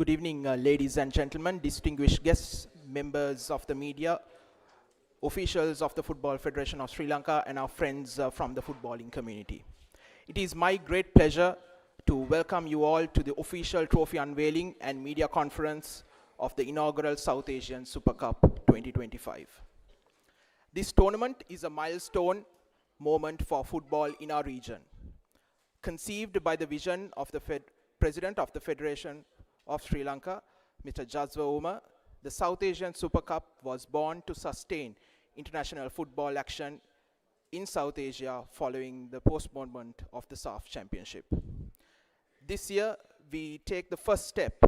Good evening, ladies and gentlemen, distinguished guests, members of the media, officials of the Football Federation of Sri Lanka, and our friends from the footballing community. It is my great pleasure to welcome you all to the official trophy unveiling and media conference of the inaugural South Asian Super Cup 2025. This tournament is a milestone moment for football in our region. Conceived by the vision of the President of the Federation of Sri Lanka, Mr. Jaswa Uma, the South Asian Super Cup was born to sustain international football action in South Asia following the postponement of the SAF Championship. This year, we take the first step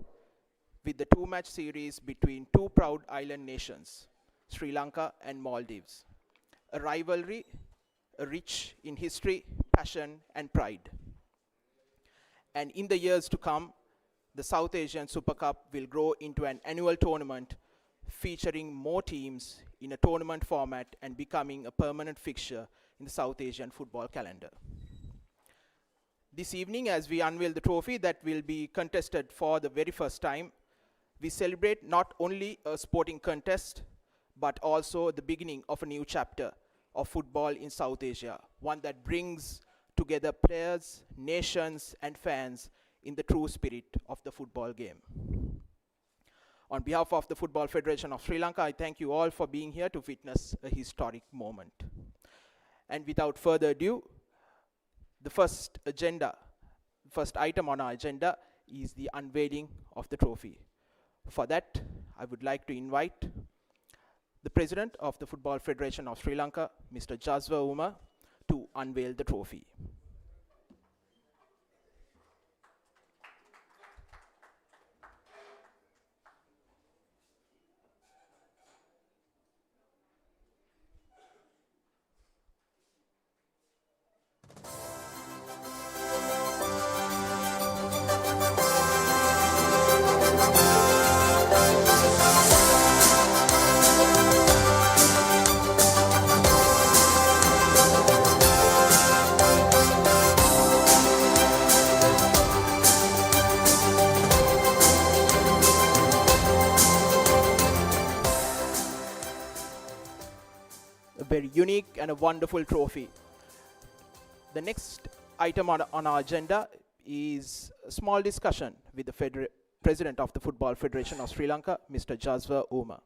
with the two-match series between two proud island nations, Sri Lanka and Maldives. A rivalry rich in history, passion, and pride. And in the years to come, the South Asian Super Cup will grow into an annual tournament featuring more teams in a tournament format and becoming a permanent fixture in the South Asian football calendar. This evening, as we unveil the trophy that will be contested for the very first time, we celebrate not only a sporting contest, but also the beginning of a new chapter of football in South Asia, one that brings together players, nations, and fans in the true spirit of the football game. On behalf of the Football Federation of Sri Lanka, I thank you all for being here to witness a historic moment. And without further ado, the first item on our agenda is the unveiling of the trophy. For that, I would like to invite the President of the Football Federation of Sri Lanka, Mr. Jaswa Uma, to unveil the trophy. A very unique and a wonderful trophy. The next item on our agenda is a small discussion with the President of the Football Federation of Sri Lanka, Mr. Jaswa Uma.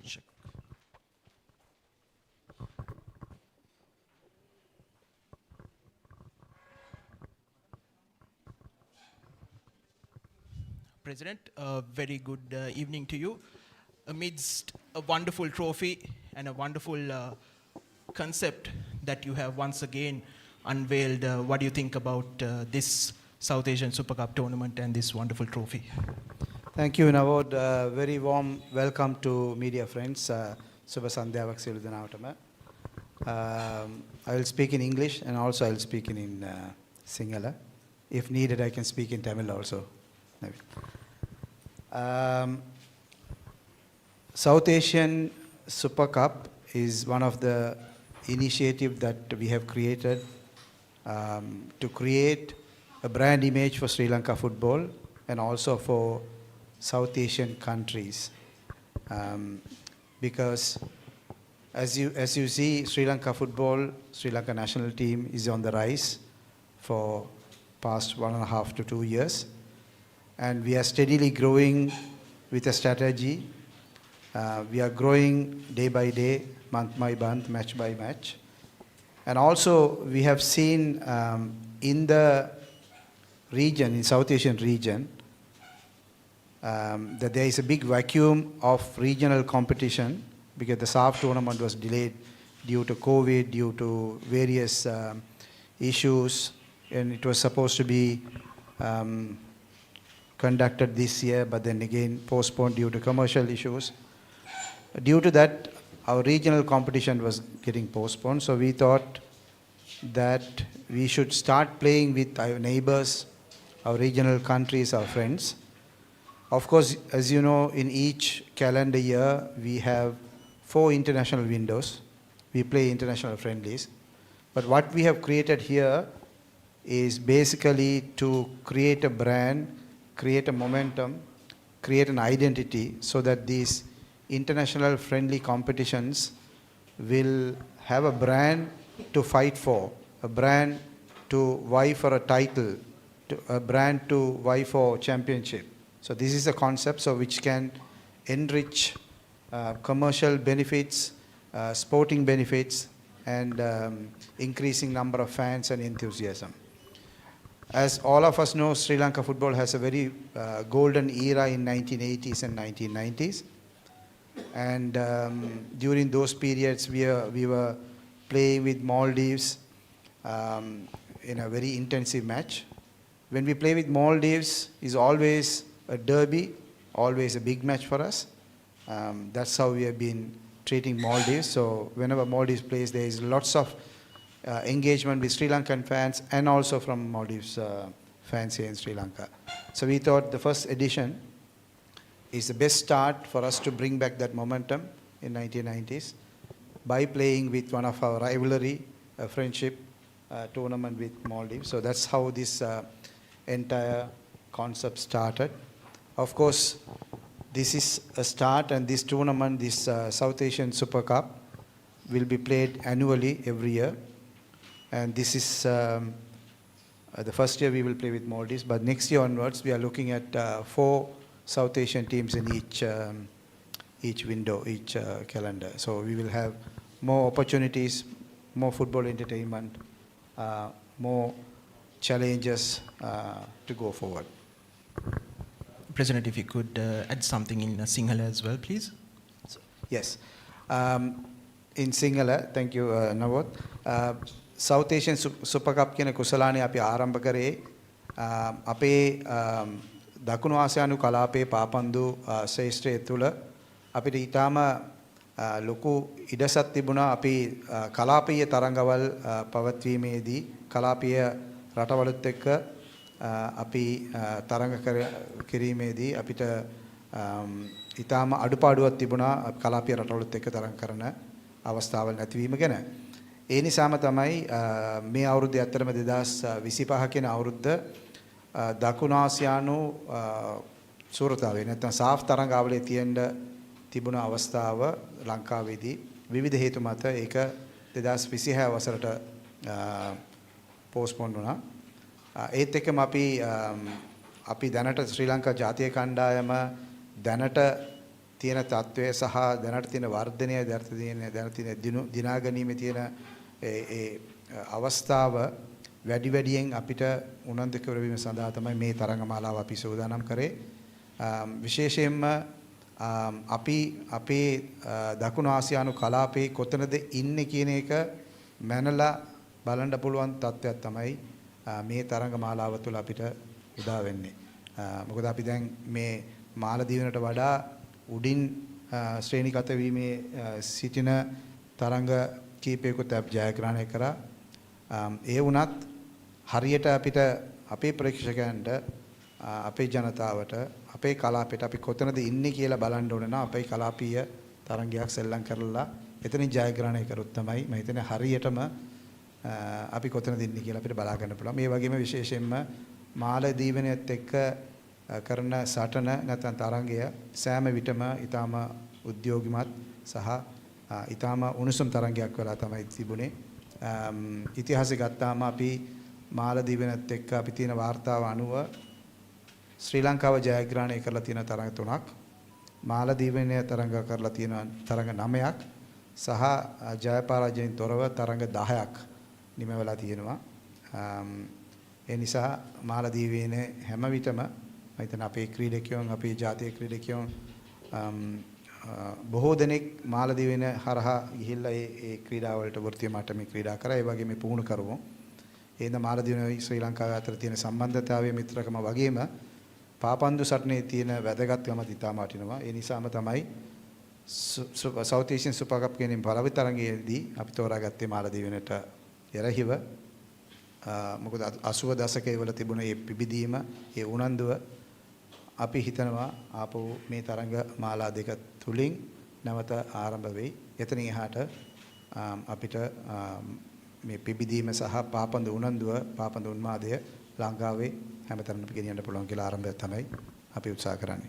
Check. President, a very good evening to you. Amidst a wonderful trophy and a wonderful concept that you have once again unveiled, what do you think about this South Asian Super Cup tournament and this wonderful trophy? Thank you, Navod. Very warm welcome to media friends. Subha Sandhyaවක් සියලු දෙනාටම. I will speak in English and also I will speak in Sinhala. If needed, I can speak in Tamil also. South Asian Super Cup is one of the initiatives that we have created to create a brand image for Sri Lanka football and also for South Asian countries, because as you see, Sri Lanka football, Sri Lanka national team is on the rise for past 1.5 to 2 years, and we are steadily growing with a strategy. We are growing day by day, month by month, match by match, and also we have seen in the region, in South Asian region, that there is a big vacuum of regional competition because the SAF tournament was delayed due to COVID, due to various issues, and it was supposed to be conducted this year, but then again postponed due to commercial issues. Due to that, our regional competition was getting postponed, so we thought that we should start playing with our neighbors, our regional countries, our friends. Of course, as you know, in each calendar year, we have 4 international windows. We play international friendlies. But what we have created here is basically to create a brand, create a momentum, create an identity so that these international friendly competitions will have a brand to fight for, a brand to vie for a title, a brand to vie for championship. So this is a concept so which can enrich commercial benefits, sporting benefits, and increasing number of fans and enthusiasm. As all of us know, Sri Lanka football has a very golden era in 1980s and 1990s. And during those periods, we were playing with Maldives in a very intensive match. When we play with Maldives, it's always a derby, always a big match for us. That's how we have been treating Maldives. So whenever Maldives plays, there is lots of engagement with Sri Lankan fans and also from Maldives fans here in Sri Lanka. So we thought the first edition is the best start for us to bring back that momentum in 1990s by playing with one of our rivalry, a friendship tournament with Maldives. So that's how this entire concept started. Of course, this is a start, and this tournament, this South Asian Super Cup, will be played annually every year. And this is the first year we will play with Maldives, but next year onwards we are looking at 4 South Asian teams in each window, each calendar. So we will have more opportunities, more football entertainment, more challenges to go forward. President, if you could add something in Sinhala as well, please. Yes. In Sinhala, thank you, Navot. South Asian Super Cup කියන කුසලානේ අපි ආරම්භ කරේ අපේ දකුණු ආසියානු කලාපයේ පාපන්දු ශ්‍රේෂ්ඨය තුළ අපිට ඊටාම ලොකු ඉඩසක් තිබුණා අපි කලාපීය තරඟවල් පවත්වීමේදී කලාපීය රටවලුත් එක්ක අපි තරඟ කිරීමේදී අපිට ඊටාම අඩුපාඩුවක් තිබුණා කලාපීය රටවලුත් එක්ක තරඟ කරන අවස්ථාවල් නැතිවීම ගැන. ඒ නිසාම තමයි මේ අවුරුද්දේ ඇත්තටම 2025 කියන අවුරුද්ද දකුණු ආසියානු සූරතාවේ නැත්නම් සාෆ් තරඟාවලියේ තියෙන තිබුණ අවස්ථාව ලංකාවේදී විවිධ හේතු මත ඒක 2026 වසරට පෝස්ට්පෝන් වුණා. ඒත් එක්කම අපි දැනට ශ්‍රී ලංකා ජාතික කණ්ඩායම දැනට තියෙන තත්වය සහ දැනට තියෙන වර්ධනය දැනට තියෙන දිනා ගැනීමේ තියෙන ඒ අවස්ථාව වැඩි වැඩියෙන් අපිට උනන්දු කරවීම සඳහා තමයි මේ තරඟමාලාව අපි සූදානම් කරේ. විශේෂයෙන්ම අපි අපේ දකුණු ආසියානු කලාපයේ කොතනද ඉන්නේ කියන එක මැනලා බලන්න පුළුවන් තත්ත්වයක් තමයි මේ තරඟමාලාව තුළ අපිට උදා වෙන්නේ. මොකද අපි දැන් මේ මාලදීවනට වඩා උඩින් ශ්‍රේණිගත වීමේ සිටින තරඟ කීපයකට ජයග්‍රහණය කරා. ඒ වුණත් හරියට අපිට අපේ ප්‍රේක්ෂකයන්ට අපේ ජනතාවට අපේ කලාපයට අපි කොතනද ඉන්නේ කියලා බලන්න ඕන නම් අපේ කලාපීය තරඟයක් සෙල්ලම් කරලා එතනින් ජයග්‍රහණය කරොත් තමයි මම හිතන්නේ හරියටම අපි කොතනද ඉන්නේ කියලා අපිට බලා ගන්න පුළුවන්. මේ වගේම විශේෂයෙන්ම මාලදීවනයත් එක්ක කරන සටන නැත්නම් තරඟය සෑම විටම ඊටාම උද්‍යෝගිමත් සහ ඊටාම උණුසුම් තරඟයක් වෙලා තමයි තිබුණේ. ඉතිහාසය ගත්තාම අපි මාලදීවනත් එක්ක අපි තියෙන වාර්තාව අනුව ශ්‍රී ලංකාව ජයග්‍රහණය කරලා තියෙන තරඟ 3ක්, මාලදීවනය තරඟ කරලා තියෙන තරඟ 9ක් සහ ජයපරාජයෙන් තොරව තරඟ 10ක් නිමවලා තියෙනවා. ඒ නිසා මාලදීවයේ හැම විටම මම හිතන අපේ ක්‍රීඩකයන් අපේ ජාතික ක්‍රීඩකයන් බොහෝ දෙනෙක් මාලදිවෙන හරහා ගිහිල්ලා ඒ ක්‍රීඩාවලට වෘත්තීය මට්ටමේ ක්‍රීඩා කරා. ඒ වගේම පුහුණු කරමු. එහෙනම් මාලදිවෙන ශ්‍රී ලංකාව අතර තියෙන සම්බන්ධතාවය මිත්‍රකම වගේම පාපන්දු සටනේ තියෙන වැදගත්කම ඉතාම වටිනවා. ඒ නිසාම තමයි සවුත් ඒෂියන් සුපර් කප් කියන පළවෙනි තරඟයේදී අපි තෝරාගත්තේ මාලදිවෙනට එරෙහිව. මොකද 80 දශකයේ වල තිබුණ මේ පිබිදීම, ඒ උනන්දුව අපි හිතනවා ආපහු මේ තරඟ මාලා දෙක තුලින් නැවත ආරම්භ වෙයි. එතනින් එහාට අපිට මේ පිබිදීම සහ පාපන්දු උනන්දුව, පාපන්දු උන්මාදය ලංකාවේ හැමතැනම ගෙනියන්න පුළුවන් කියලා ආරම්භය තමයි අපි උත්සාහ කරන්නේ.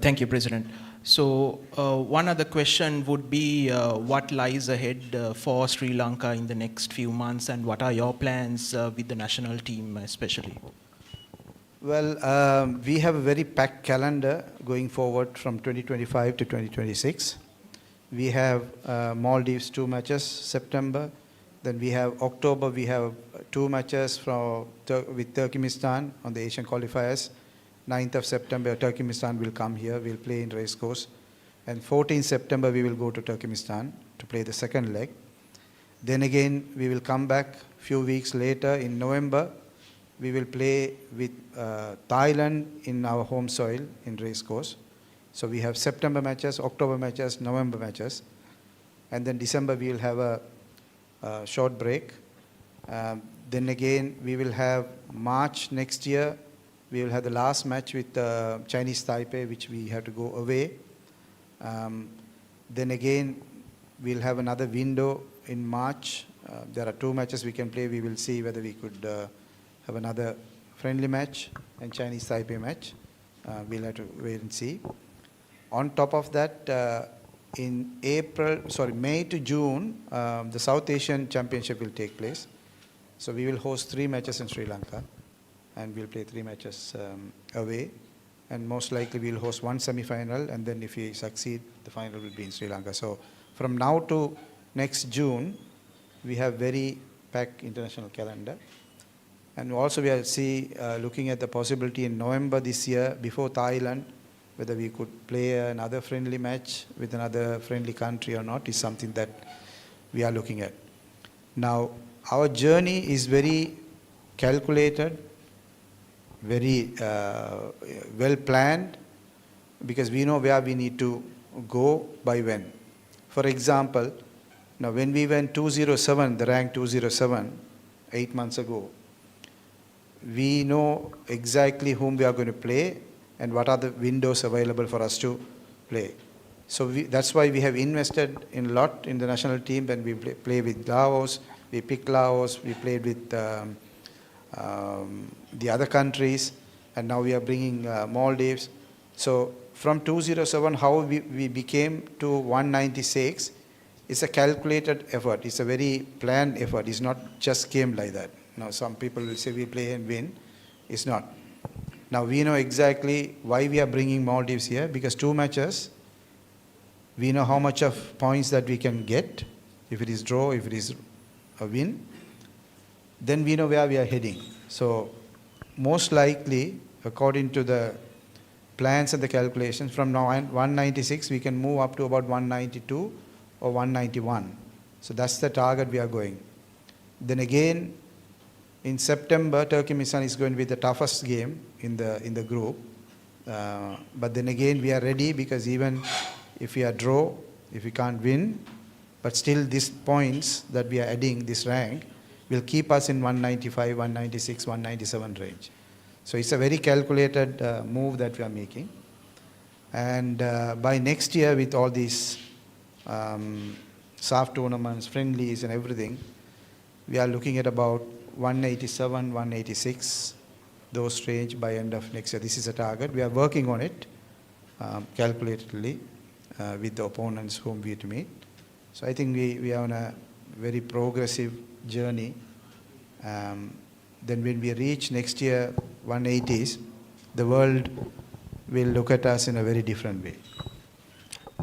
Thank you, President. So, one other question would be what lies ahead for Sri Lanka in the next few months, and what are your plans with the national team especially? Well, we have a very packed calendar going forward from 2025 to 2026. We have Maldives 2 matches, September. Then we have October, we have 2 matches with Turkmenistan on the Asian qualifiers. 9th of September, Turkmenistan will come here. We'll play in race course. And 14th September, we will go to Turkmenistan to play the second leg. Then again, we will come back few weeks later in November. We will play with Thailand in our home soil in race course. So we have September matches, October matches, November matches. And then December, we will have a short break. Then again, we will have March next year. We will have the last match with Chinese Taipei, which we have to go away. Then again, we'll have another window in March. There are 2 matches we can play. We will see whether we could have another friendly match and Chinese Taipei match. We'll have to wait and see. On top of that, in May to June, the South Asian Championship will take place. So we will host 3 matches in Sri Lanka, and we'll play 3 matches away. And most likely we'll host 1 semi-final, and then if we succeed, the final will be in Sri Lanka. So from now to next June, we have very packed international calendar. And also we are looking at the possibility in November this year, before Thailand, whether we could play another friendly match with another friendly country or not is something that we are looking at. Now, our journey is very calculated, very well planned, because we know where we need to go by when. For example, now when we went 207, the rank 207, 8 months ago, we know exactly whom we are going to play and what are the windows available for us to play. So that's why we have invested in a lot in the national team. When we play with Laos, we picked Laos, we played with the other countries, and now we are bringing Maldives. So from 207, how we became to 196 is a calculated effort. It's a very planned effort. It's not just came like that. Now some people will say we play and win. It's not. Now we know exactly why we are bringing Maldives here, because 2 matches, we know how much of points that we can get, if it is draw, if it is a win, then we know where we are heading. So most likely, according to the plans and the calculations, from now on 196, we can move up to about 192 or 191. So that's the target we are going. Then again, in September, Turkmenistan is going to be the toughest game in the group. But then again, we are ready, because even if we are draw, if we can't win, but still these points that we are adding, this rank, will keep us in 195, 196, 197 range. So it's a very calculated move that we are making. And by next year, with all these soft tournaments, friendlies and everything, we are looking at about 187, 186, those range by end of next year. This is a target. We are working on it calculatedly with the opponents whom we to meet. So I think we are on a very progressive journey. Then when we reach next year 180s, the world will look at us in a very different way.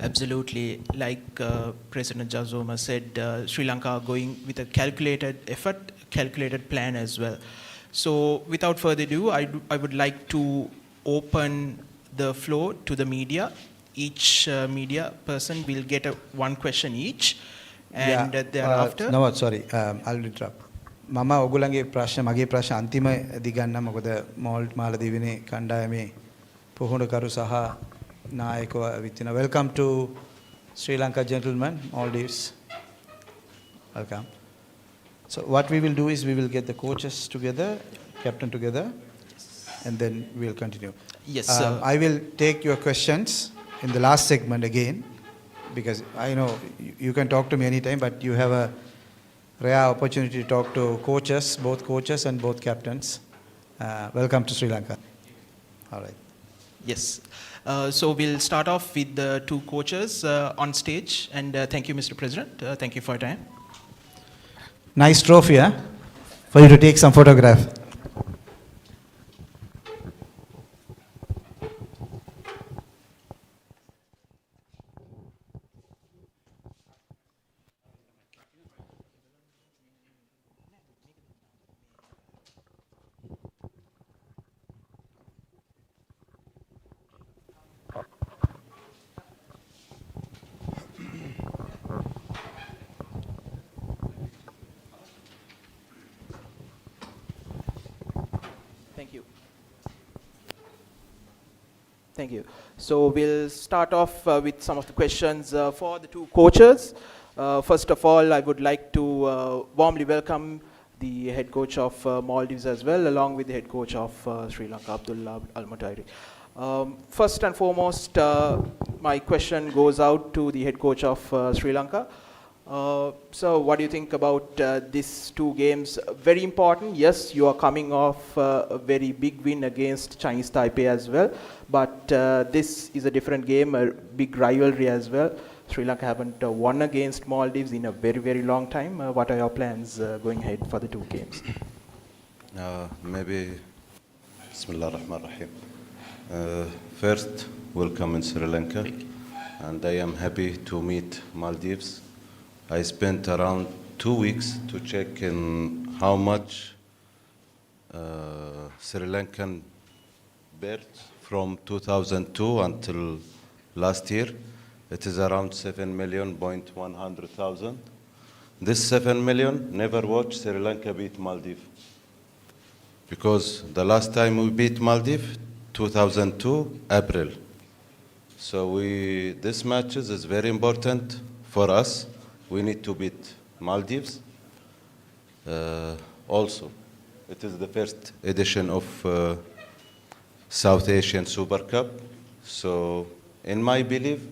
Absolutely. Like President Jazoma said, Sri Lanka are going with a calculated effort, calculated plan as well. So without further ado, I would like to open the floor to the media. each media person will get one question each, and Yeah, thereafter. no, sorry, I'll interrupt. මම ඔගොල්ලන්ගේ ප්‍රශ්න මගේ ප්‍රශ්න අන්තිම දිගන්න මොකද malt මාලදීවිනේ කණ්ඩායමේ පුහුණුකරු සහ නායකව විත්තින. Welcome to Sri Lanka, gentlemen, Maldives. Welcome. So what we will do is we will get the coaches together, captain together, and then we'll continue. Yes, sir. I will take your questions in the last segment again, because I know you can talk to me anytime, but you have a rare opportunity to talk to both coaches and both captains. Welcome to Sri Lanka. All right. Yes. So we'll start off with the two coaches on stage, and thank you, Mr. President. Thank you for your time. Nice trophy, huh? For you to take some photograph. Thank you. Thank you. So we'll start off with some of the questions for the two coaches. First of all, I would like to warmly welcome the head coach of Maldives as well, along with the head coach of Sri Lanka, Abdullah Al-Mutairi. First and foremost, my question goes out to the head coach of Sri Lanka. So what do you think about these two games? Very important. Yes, you are coming off a very big win against Chinese Taipei as well, but this is a different game, a big rivalry as well. Sri Lanka haven't won against Maldives in a very, very long time. What are your plans going ahead for the two games? Maybe, Bismillah ar-Rahman ar-Rahim. First, welcome in Sri Lanka, and I am happy to meet Maldives. I spent around 2 weeks to check in how much Sri Lankan births from 2002 until last year. It is around 7,100,000. This 7 million never watched Sri Lanka beat Maldives. Because the last time we beat Maldives, 2002, April. So this matches is very important for us. We need to beat Maldives. Also, it is the first edition of South Asian Super Cup. So, in my belief,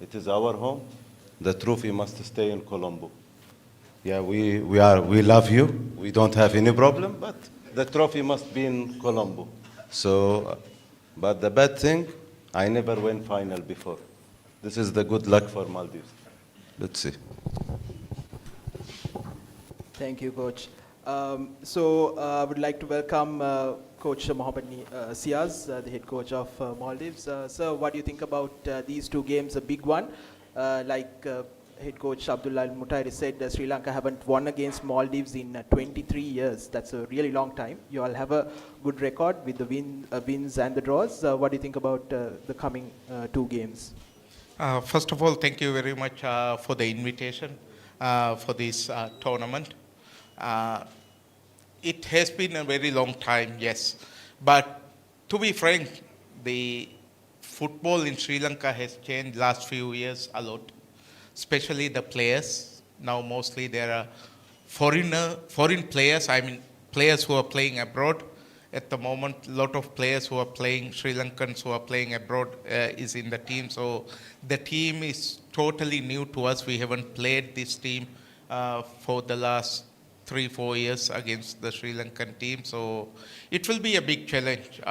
it is our home. The trophy must stay in Colombo. Yeah, we love you. We don't have any problem, but the trophy must be in Colombo. So, but the bad thing, I never win final before. This is the good luck for Maldives. Let's see. Thank you, Coach. I would like to welcome Coach Mohammad Siaz, the head coach of Maldives. Sir, what do you think about these two games? A big one, like head coach Abdullah Al-Mutairi said, Sri Lanka haven't won against Maldives in 23 years. That's a really long time. You all have a good record with the wins and the draws. What do you think about the coming two games? First of all, thank you very much for the invitation for this tournament. It has been a very long time, yes. But to be frank, the football in Sri Lanka has changed last few years a lot, especially the players. Now mostly there are foreign players, I mean players who are playing abroad. At the moment, a lot of players who are playing, Sri Lankans who are playing abroad is in the team. So the team is totally new to us. We haven't played this team for the last 3-4 years against the Sri Lankan team. So it will be a big challenge.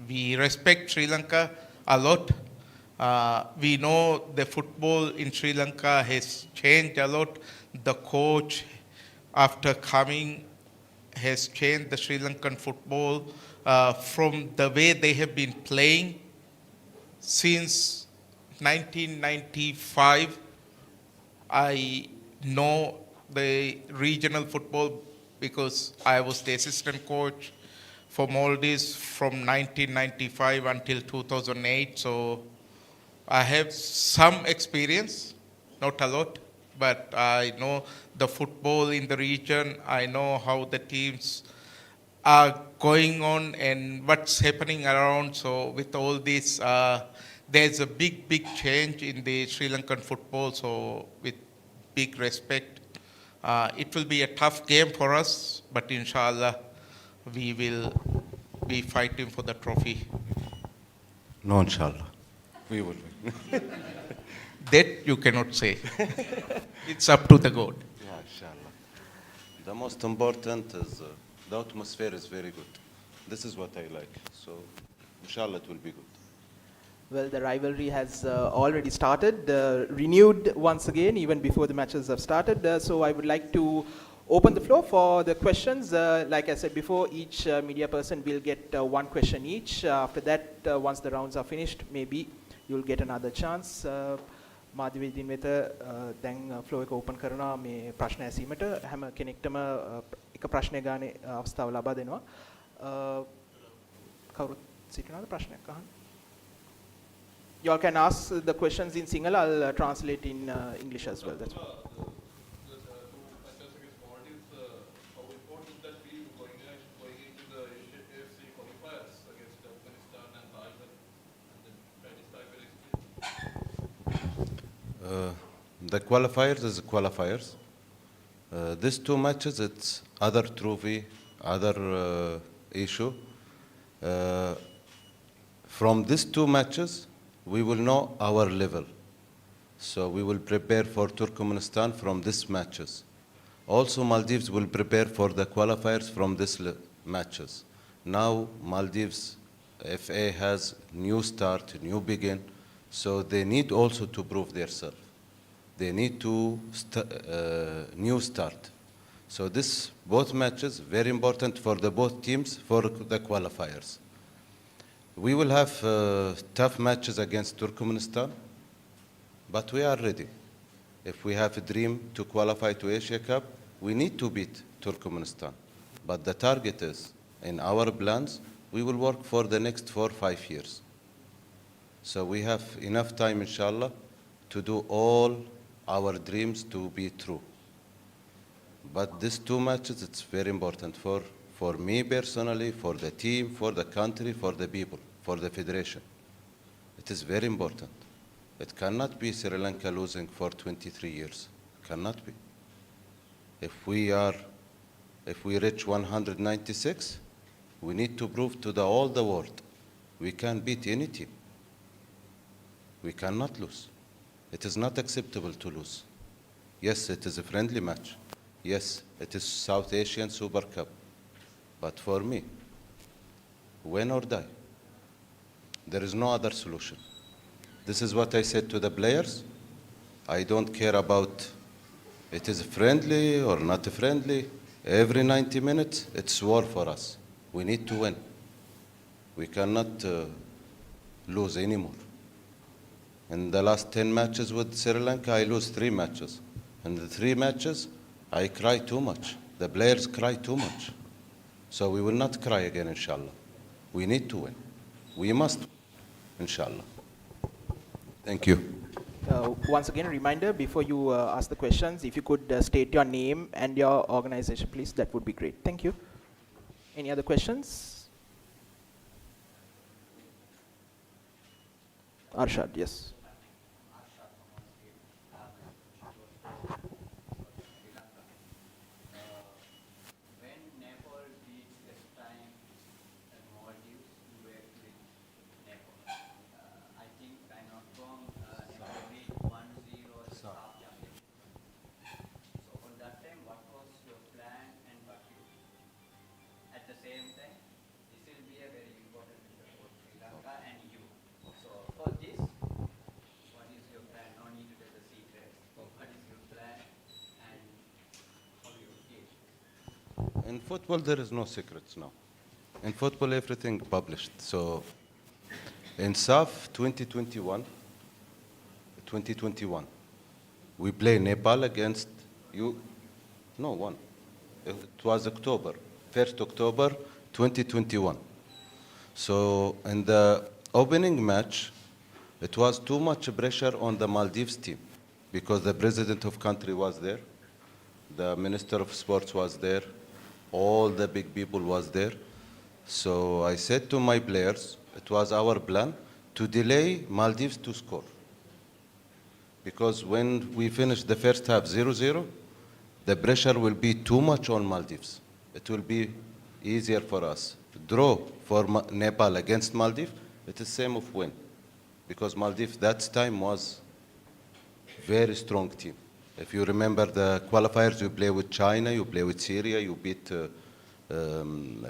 We respect Sri Lanka a lot. We know the football in Sri Lanka has changed a lot. The coach, after coming, has changed the Sri Lankan football from the way they have been playing since 1995. I know the regional football because I was the assistant coach for Maldives from 1995 until 2008. So I have some experience, not a lot, but I know the football in the region. I know how the teams are going on and what's happening around. So with all this, there's a big change in the Sri Lankan football. So with big respect, it will be a tough game for us, but inshallah, we will be fighting for the trophy. No, inshallah. We will win. That you cannot say. It's up to the God. Yeah, inshallah. The most important is the atmosphere is very good. This is what I like. So, inshallah, it will be good. Well, the rivalry has already started, renewed once again, even before the matches have started. So I would like to open the floor for the questions. Like I said before, each media person will get one question each. After that, once the rounds are finished, maybe you'll get another chance. මාධ්‍යවේදීන් වෙත දැන් flow එක open කරනවා මේ ප්‍රශ්න ඇසීමට හැම කෙනෙක්ටම එක ප්‍රශ්නය ගානේ අවස්ථාව ලබා දෙනවා. කවුරුත් සිටිනවද ප්‍රශ්නයක් අහන්න? You all can ask the questions in Sinhala. I'll translate in English as well. That's all. The qualifiers is qualifiers. These two matches, it's other trophy, other issue. From these two matches, we will know our level. So we will prepare for Turkmenistan from these matches. Also, Maldives will prepare for the qualifiers from these matches. Now, Maldives FA has new start, new begin, so they need also to prove themselves. They need to new start. So this both matches very important for the both teams for the qualifiers. We will have tough matches against Turkmenistan, but we are ready. If we have a dream to qualify to Asia Cup, we need to beat Turkmenistan. But the target is, in our plans, we will work for the next 4 or 5 years. So we have enough time, inshallah, to do all our dreams to be true. But these two matches, it's very important for me personally, for the team, for the country, for the people, for the federation. It is very important. It cannot be Sri Lanka losing for 23 years. Cannot be. If we reach 196, we need to prove to all the world we can beat any team. We cannot lose. It is not acceptable to lose. Yes, it is a friendly match. Yes, it is South Asian Super Cup. But for me, win or die. There is no other solution. This is what I said to the players. I don't care about it is friendly or not friendly. Every 90 minutes, it's war for us. We need to win. We cannot lose anymore. In the last 10 matches with Sri Lanka, I lose 3 matches. In the 3 matches, I cry too much. The players cry too much. So we will not cry again, inshallah. We need to win. We must win, inshallah. Thank you. Once again, a reminder, before you ask the questions, if you could state your name and your organization, please, that would be great. Thank you. Any other questions? Arshad, yes. In football, there is no secrets now. In football, everything published. So in SAF 2021, we play Nepal against you. No, one. It was October, 1st October 2021. So in the opening match, It was too much pressure on the Maldives team because the president of country was there, the minister of sports was there, all the big people was there. So I said to my players, it was our plan to delay Maldives to score. Because when we finish the first half 0-0, the pressure will be too much on Maldives. It will be easier for us. Draw for Nepal against Maldives, it is same of win. Because Maldives that time was very strong team. If you remember the qualifiers, you play with China, you play with Syria, you beat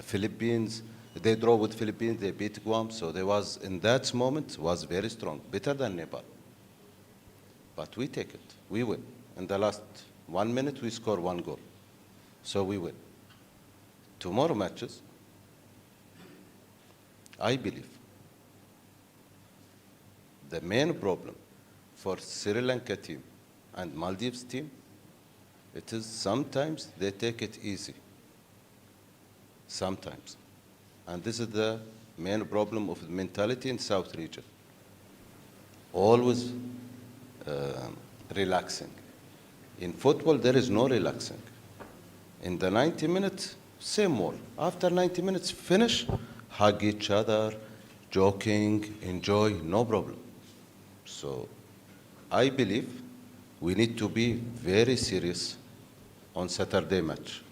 Philippines. They draw with Philippines, they beat Guam. So there was, in that moment, was very strong, better than Nepal. But we take it, we win. In the last 1 minute, we score 1 goal. So we win. Tomorrow matches, I believe, the main problem for Sri Lanka team and Maldives team, it is sometimes they take it easy. Sometimes. And this is the main problem of the mentality in South region. Always relaxing. In football, there is no relaxing. In the 90 minutes, same more. After 90 minutes, finish, hug each other, joking, enjoy, no problem. So I believe we need to be very serious on Saturday match.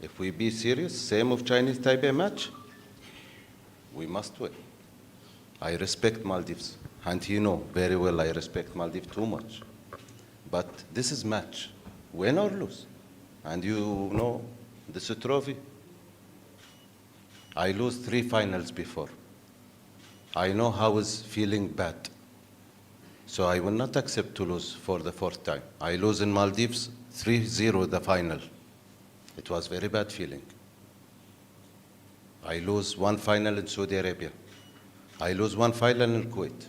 If we be serious, same of Chinese Taipei match, we must win. I respect Maldives, and you know very well I respect Maldives too much. But this is match, win or lose. And you know, this is a trophy. I lose 3 finals before. I know how is feeling bad. So I will not accept to lose for the 4th time. I lose in Maldives 3-0 the final. It was very bad feeling. I lose 1 final in Saudi Arabia. I lose 1 final in Kuwait.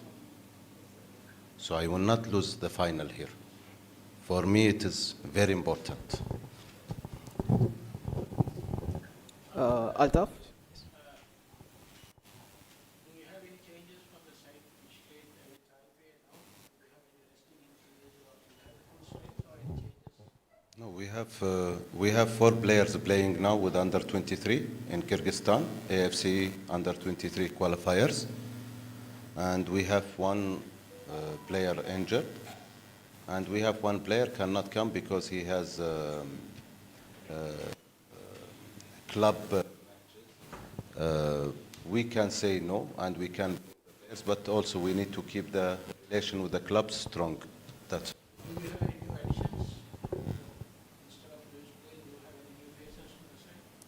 So I will not lose the final here. For me, it is very important. Altaf? No, we have 4 players playing now with under 23 in Kyrgyzstan, AFC under 23 qualifiers, and we have 1 player injured, and we have 1 player cannot come because he has club. We can say no, and we can, but also we need to keep the relation with the club strong. That's.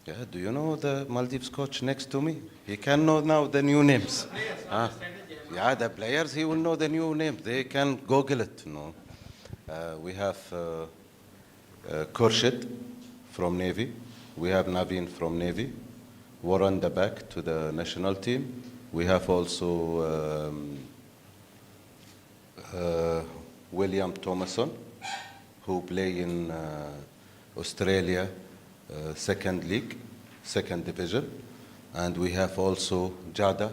Yeah, do you know the Maldives coach next to me? He can know now the new names. Yeah, the players, he will know the new names. They can Google it. No, we have Khurshid from Navy. We have Naveen from Navy. Warren the back to the national team. We have also William Thomason, who play in Australia, second league, second division. And we have also Jada,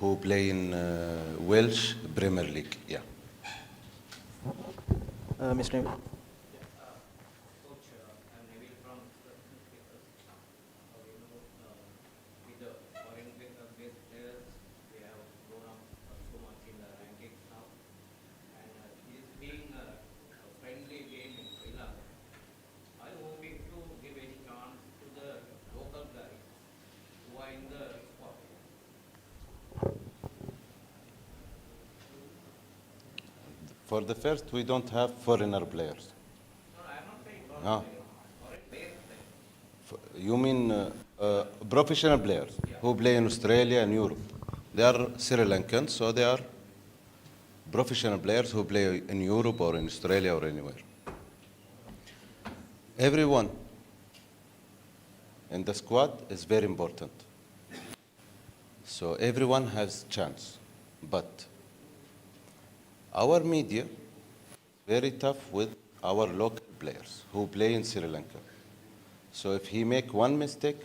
who play in Welsh Premier League. Yeah. Mr. Naveen? For the first, we don't have foreigner players. No. You mean professional players who play in Australia and Europe? They are Sri Lankans, so they are professional players who play in Europe or in Australia or anywhere. Everyone in the squad is very important. So everyone has chance, but our media very tough with our local players who play in Sri Lanka. So if he make one mistake,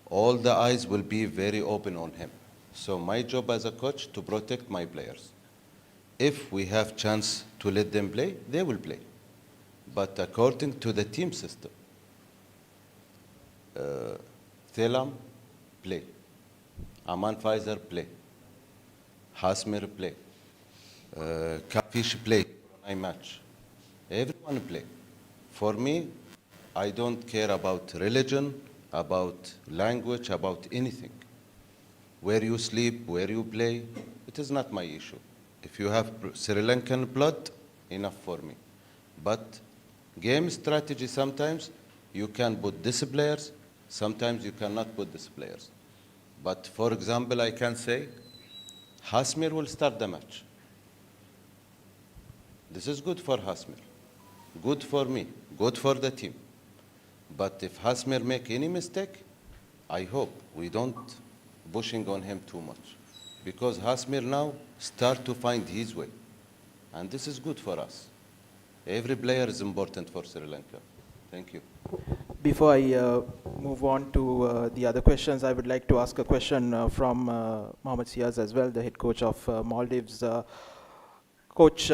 all the eyes will be very open on him. So my job as a coach to protect my players. If we have chance to let them play, they will play. But according to the team system, Thelam, play. Aman Pfizer, play. Hasmir, play. Kafish, play. I match. Everyone play. For me, I don't care about religion, about language, about anything. Where you sleep, where you play, it is not my issue. If you have Sri Lankan blood, enough for me. But game strategy, sometimes you can put these players, sometimes you cannot put these players. But for example, I can say, Hasmir will start the match. This is good for Hasmir, good for me, good for the team. But if Hasmir make any mistake, I hope we don't pushing on him too much. Because Hasmir now start to find his way. And this is good for us. Every player is important for Sri Lanka. Thank you. Before I move on to the other questions, I would like to ask a question from Mohammad Siaz as well, the head coach of Maldives. Coach,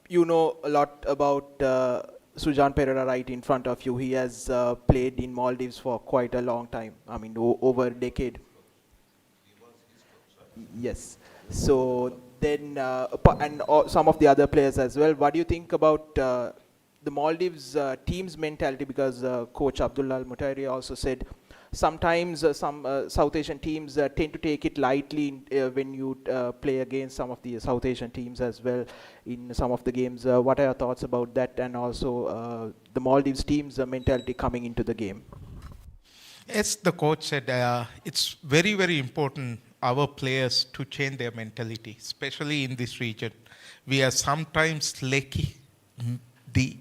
you know a lot about Sujan Pereira right in front of you. He has played in Maldives for quite a long time. I mean, over a decade. Yes. So then, some of the other players as well. What do you think about the Maldives team's mentality? Because Coach Abdullah Al Mutairi also said sometimes some South Asian teams tend to take it lightly when you play against some of the South Asian teams as well in some of the games. What are your thoughts about that, and also the Maldives team's mentality coming into the game? As the coach said, it's very, very important our players to change their mentality, especially in this region. We are sometimes lacking the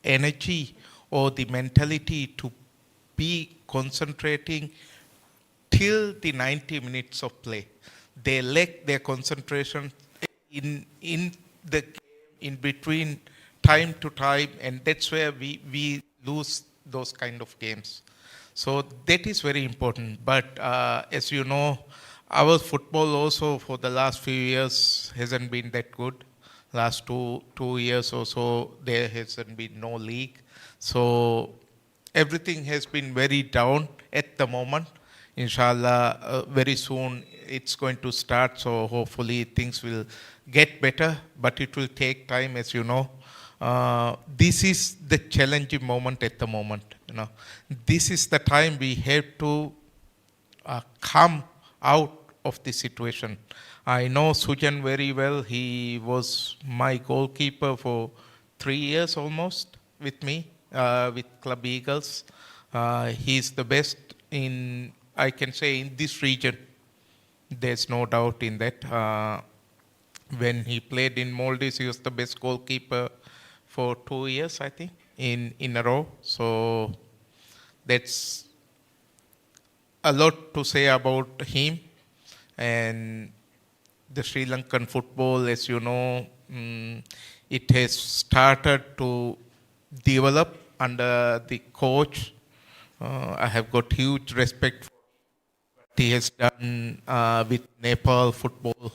energy or the mentality to be concentrating till the 90 minutes of play. They lack their concentration in the game, in between time to time, and that's where we lose those kind of games. So that is very important. But as you know, our football also for the last few years hasn't been that good. Last two years or so, there hasn't been no league. So everything has been very down at the moment. Inshallah, very soon it's going to start. So hopefully things will get better, but it will take time, as you know. This is the challenging moment at the moment. This is the time we have to come out of the situation. I know Sujan very well. He was my goalkeeper for 3 years almost with me, with Club Eagles. He's the best I can say, in this region. There's no doubt in that. When he played in Maldives, he was the best goalkeeper for 2 years, I think, in a row. So that's a lot to say about him. And the Sri Lankan football, as you know, it has started to develop under the coach. I have got huge respect for what he has done with Nepal football.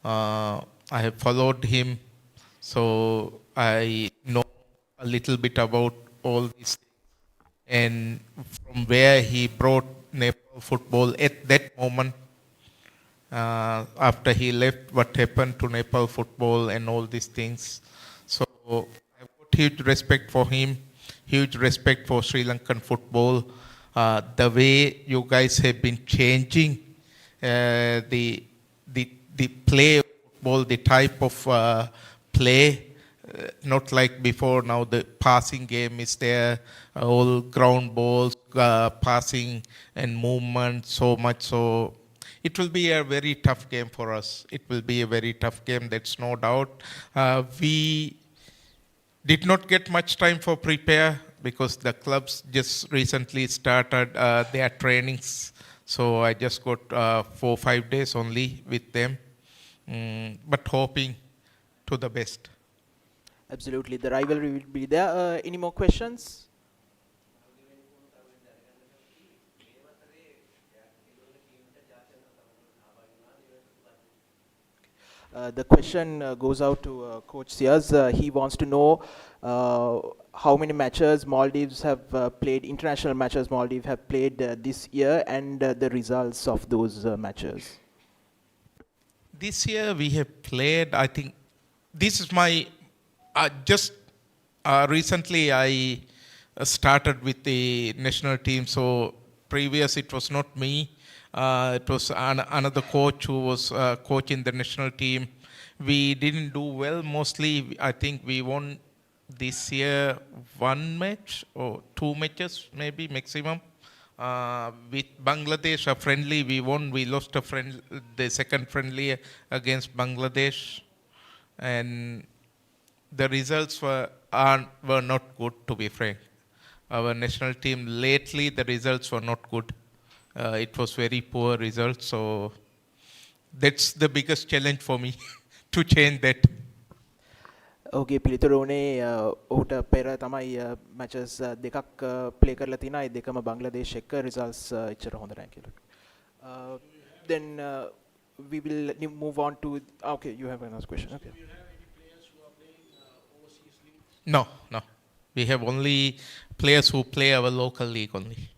I have followed him, so I know a little bit about all these things. And from where he brought Nepal football at that moment, after he left, what happened to Nepal football and all these things. So I've got huge respect for him, huge respect for Sri Lankan football. The way you guys have been changing the play of football, the type of play, not like before. Now the passing game is there, all ground balls, passing and movement, so much so. It will be a very tough game for us. It will be a very tough game, that's no doubt. We did not get much time for prepare because the clubs just recently started their trainings. So I just got 4 or 5 days only with them, but hoping to the best. Absolutely, the rivalry will be there. Any more questions? The question goes out to Coach Siaz. He wants to know how many matches Maldives have played, international matches Maldives have played this year, and the results of those matches. This year we have played, I think, this is my, just recently I started with the national team, so previous it was not me. It was another coach who was coaching the national team. We didn't do well mostly. I think we won this year one match or two matches maybe maximum. With Bangladesh, a friendly we won. We lost the second friendly against Bangladesh, and the results were not good, to be frank. Our national team lately, the results were not good. It was very poor results, so that's the biggest challenge for me to change that. ඔහුගේ පිළිතුරුනේ ඔහුට පෙර තමයි matches දෙකක් play කරලා තිනා ඒ දෙකම බංග්ලාදේශ එක්ක results එච්චර හොඳ නැහැ කියලා. Then we will move on to okay, you have another question. Okay. Do you have any players who are playing overseas leagues? No. We have only players who play our local league only.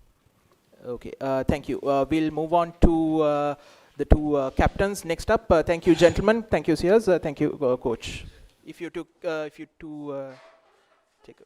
Okay, thank you. We'll move on to the two captains next up. Thank you, gentlemen. Thank you, Sears. Thank you, coach. If you two take a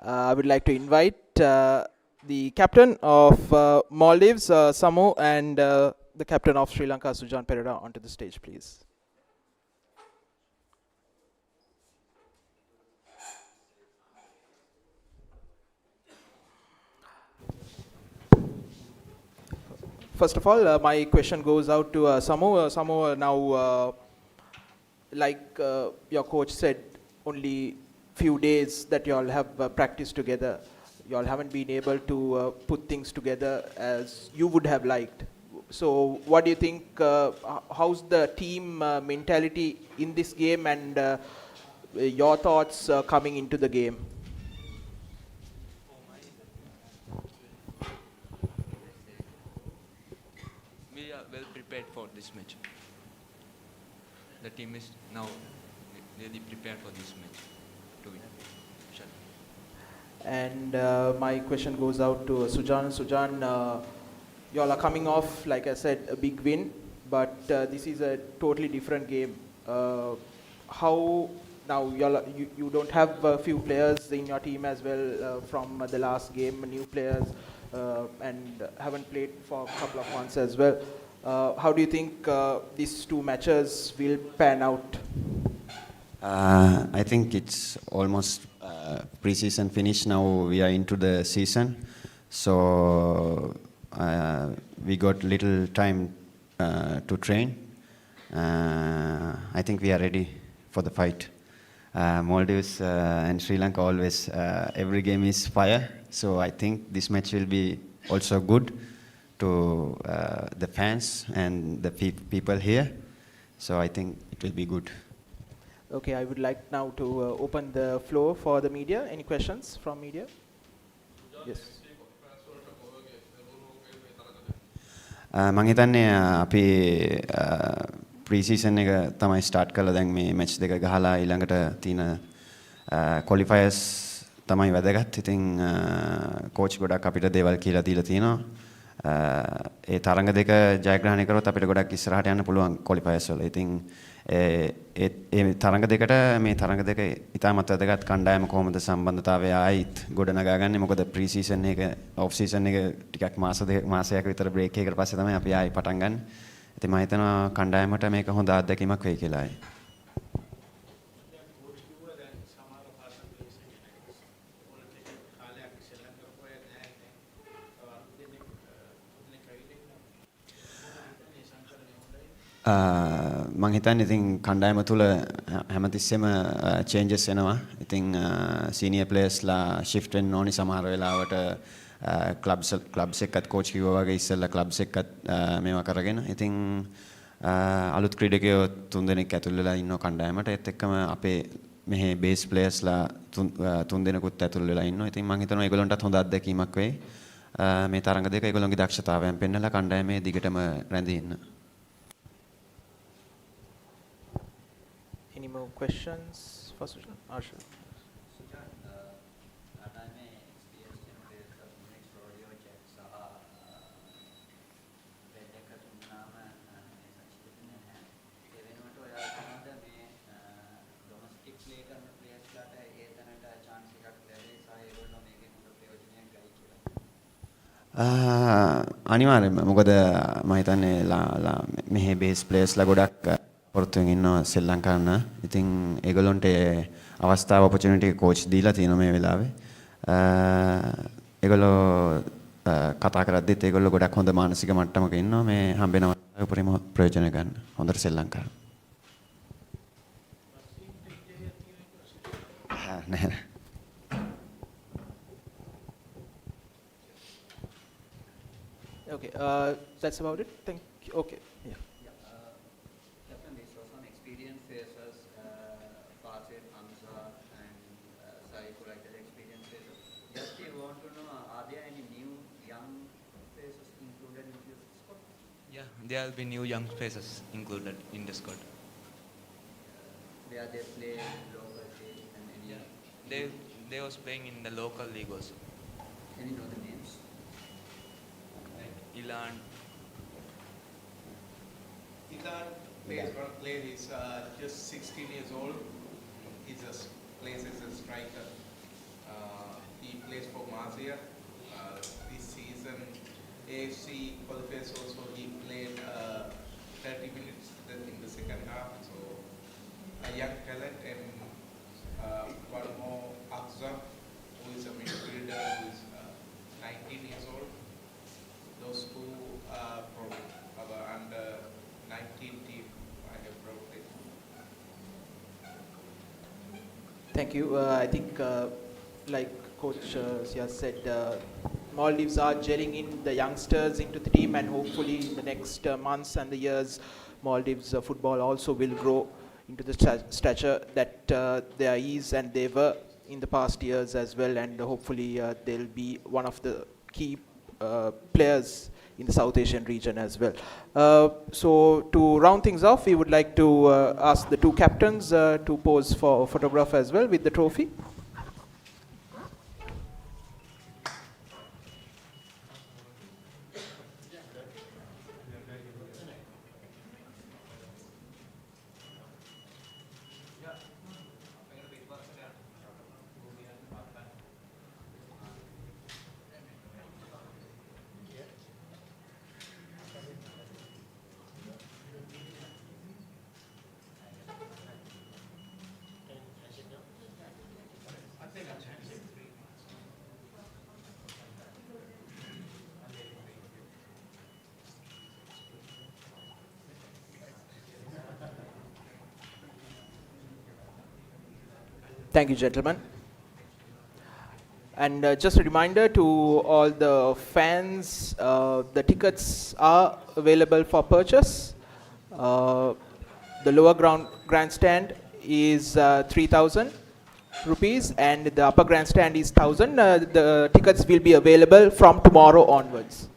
I would like to invite the captain of Maldives, Samu, and the captain of Sri Lanka, Sujan Pereira, onto the stage, please. First of all, my question goes out to Samu. Samu, now, like your coach said, only few days that you all have practiced together. You all haven't been able to put things together as you would have liked. So what do you think, how's the team mentality in this game, and your thoughts coming into the game? We are well prepared for this match. The team is now really prepared for this match to win. Sure. And my question goes out to Sujan. Sujan, you all are coming off, like I said, a big win, but this is a totally different game. How now you don't have a few players in your team as well from the last game, new players, and haven't played for a couple of months as well. How do you think these two matches will pan out? I think it's almost pre-season finish now. We are into the season, so we got little time to train. I think we are ready for the fight. Maldives and Sri Lanka always every game is fire, so I think this match will be also good to the fans and the people here. So I think it will be good. Okay, I would like now to open the floor for the media. Any questions from media? Yes. මම හිතන්නේ අපි ප්‍රීසීසන් එක තමයි start කරලා දැන් මේ match දෙක ගහලා ඊළඟට තියෙන ක්වොලිෆයර්ස් තමයි වැදගත්. ඉතින් කෝච් ගොඩක් අපිට දේවල් කියලා දීලා තියෙනවා. ඒ තරඟ දෙක ජයග්‍රහණය කරොත් අපිට ගොඩක් ඉස්සරහට යන්න පුළුවන් ක්වොලිෆයර්ස් වල. ඉතින් ඒ තරඟ දෙකට මේ තරඟ දෙක ඉතාමත් වැදගත්. කණ්ඩායම කොහොමද සම්බන්ධතාවය ආයිත් ගොඩනගාගන්නේ? මොකද ප්‍රී සීසන් එක ඔෆ් සීසන් එක ටිකක් මාසයක් විතර බ්‍රේක් එකකට පස්සේ තමයි අපි ආයි පටන් ගන්න. ඉතින් මම හිතනවා කණ්ඩායමට මේක හොඳ අත්දැකීමක් වෙයි කියලා. මං හිතන්නේ ඉතින් කණ්ඩායම තුල හැමතිස්සෙම චේන්ජස් එනවා. ඉතින් සීනියර් ප්ලේයර්ස්ලා shift වෙන්න ඕනි සමහර වෙලාවට ක්ලබ්ස් එක්කත් කෝච් කිව්වා වගේ ඉස්සෙල්ලා ක්ලබ්ස් එක්කත් මේවා කරගෙන. ඉතින් අලුත් ක්‍රීඩකයෝ 3 දෙනෙක් ඇතුල් වෙලා ඉන්නවා කණ්ඩායමට. ඒත් එක්කම අපේ මෙහි බේස් ප්ලේයර්ස්ලා 3 දෙනෙකුත් ඇතුල් වෙලා ඉන්නවා. ඉතින් මං හිතනවා ඒගොල්ලන්ටත් හොඳ අත්දැකීමක් වෙයි. මේ තරඟ දෙක ඒගොල්ලන්ගේ දක්ෂතාවයන් පෙන්නලා කණ්ඩායමේ දිගටම රැඳී ඉන්න. Any more questions for Sujan? Arshad? අනිවාර්යයෙන්ම මොකද මම හිතන්නේ මෙහි බේස් ප්ලේයර්ස්ලා ගොඩක් පොරතුවෙන් ඉන්නවා ශ්‍රී ලංකාන්න. ඉතින් ඒගොල්ලන්ට අවස්ථාව ඔපචුනිටි එක කෝච් දීලා තියෙනවා මේ වෙලාවේ. ඒගොල්ලෝ කතා කරද්දිත් ඒගොල්ලෝ ගොඩක් හොඳ මානසික මට්ටමක ඉන්නවා. මේ හම්බෙන අවස්ථාවේ උපරිම ප්‍රයෝජන ගන්න. හොඳට ශ්‍රී ලංකාව. නෑ. Okay, that's about it. Thank you. Okay, yeah. Captain, we saw some experienced faces, Fasid, Hamza, and Saiful, like the experienced faces. Just we want to know, are there any new young faces included in this squad? Yeah, there will be new young faces included in the squad. Where they play local team and any? Yeah, they was playing in the local league also. Any know the names? Ilan. Ilan plays one player. He's just 16 years old. He just plays as a striker. He plays for Mazia. This season, AFC qualifiers also. He played 30 minutes in the second half. So a young talent, and one more Akza, who is a midfielder who is 19 years old. Those two from our under 19 team I have brought it. Thank you. I think, like Coach Sia said, Maldives are gelling in the youngsters into the team, and hopefully in the next months and the years, Maldives football also will grow into the stature that there is and they were in the past years as well, and hopefully they'll be one of the key players in the South Asian region as well. So to round things off, we would like to ask the two captains to pose for a photograph as well with the trophy. Thank you, gentlemen. And just a reminder to all the fans, the tickets are available for purchase. The lower grandstand is 3,000 rupees and the upper grandstand is 1,000. The tickets will be available from tomorrow onwards.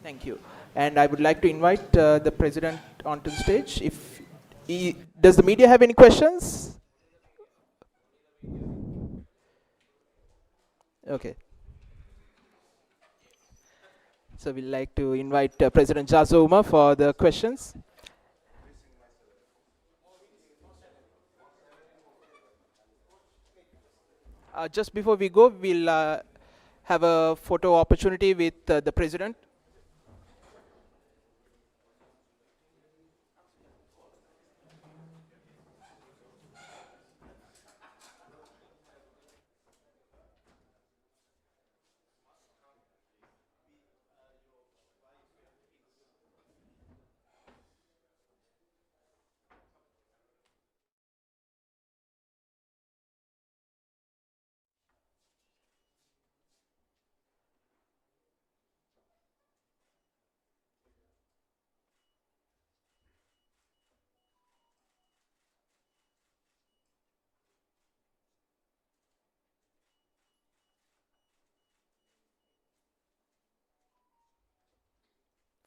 Thank you. And I would like to invite the president onto the stage. Does the media have any questions? Okay. So we'd like to invite President Jazo Umar for the questions. Just before we go, we'll have a photo opportunity with the president.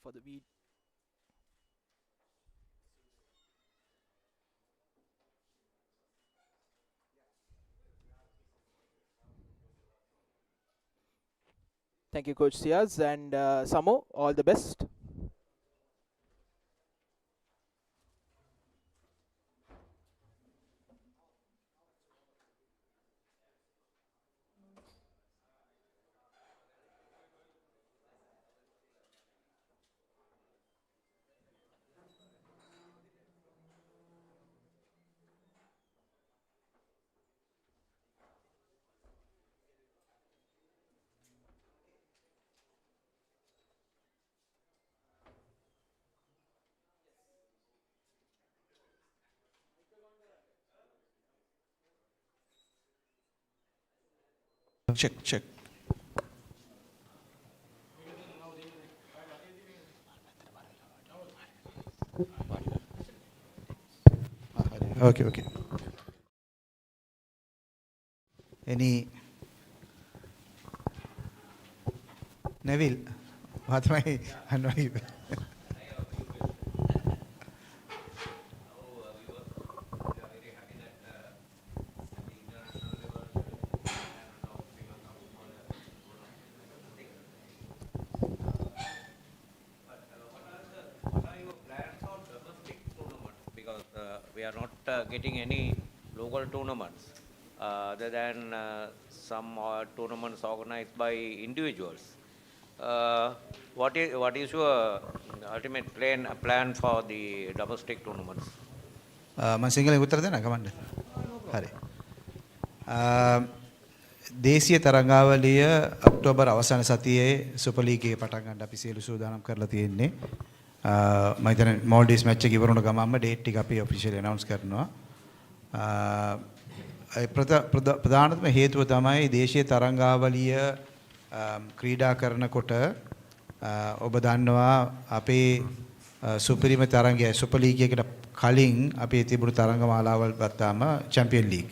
for the video. Thank you, Coach Siaz, and Samo, all the best. Check. Okay. Any Neville? What my annoy? Because we are not getting any local tournaments other than some tournaments organized by individuals. What is your ultimate plan for the domestic tournaments? මම සිංහලෙන් උත්තර දෙන්න කමන්න. හරි. දේශීය තරඟාවලිය October අවසාන සතියේ super league එකේ පටන් ගන්න අපි සියලු සූදානම් කරලා තියෙන්නේ. මම හිතන්නේ මෝල්ඩීස් මැච් එක ඉවර වුණ ගමන්ම ඩේට් ටික අපි ඔෆිෂියලි අනවුන්ස් කරනවා. ප්‍රධානතම හේතුව තමයි දේශීය තරඟාවලිය ක්‍රීඩා කරනකොට ඔබ දන්නවා අපේ සුපිරිම තරඟය සුපර් ලීග් එකට කලින් අපේ තිබුණු තරඟ මාලාවල් ගත්තාම චැම්පියන් ලීග්.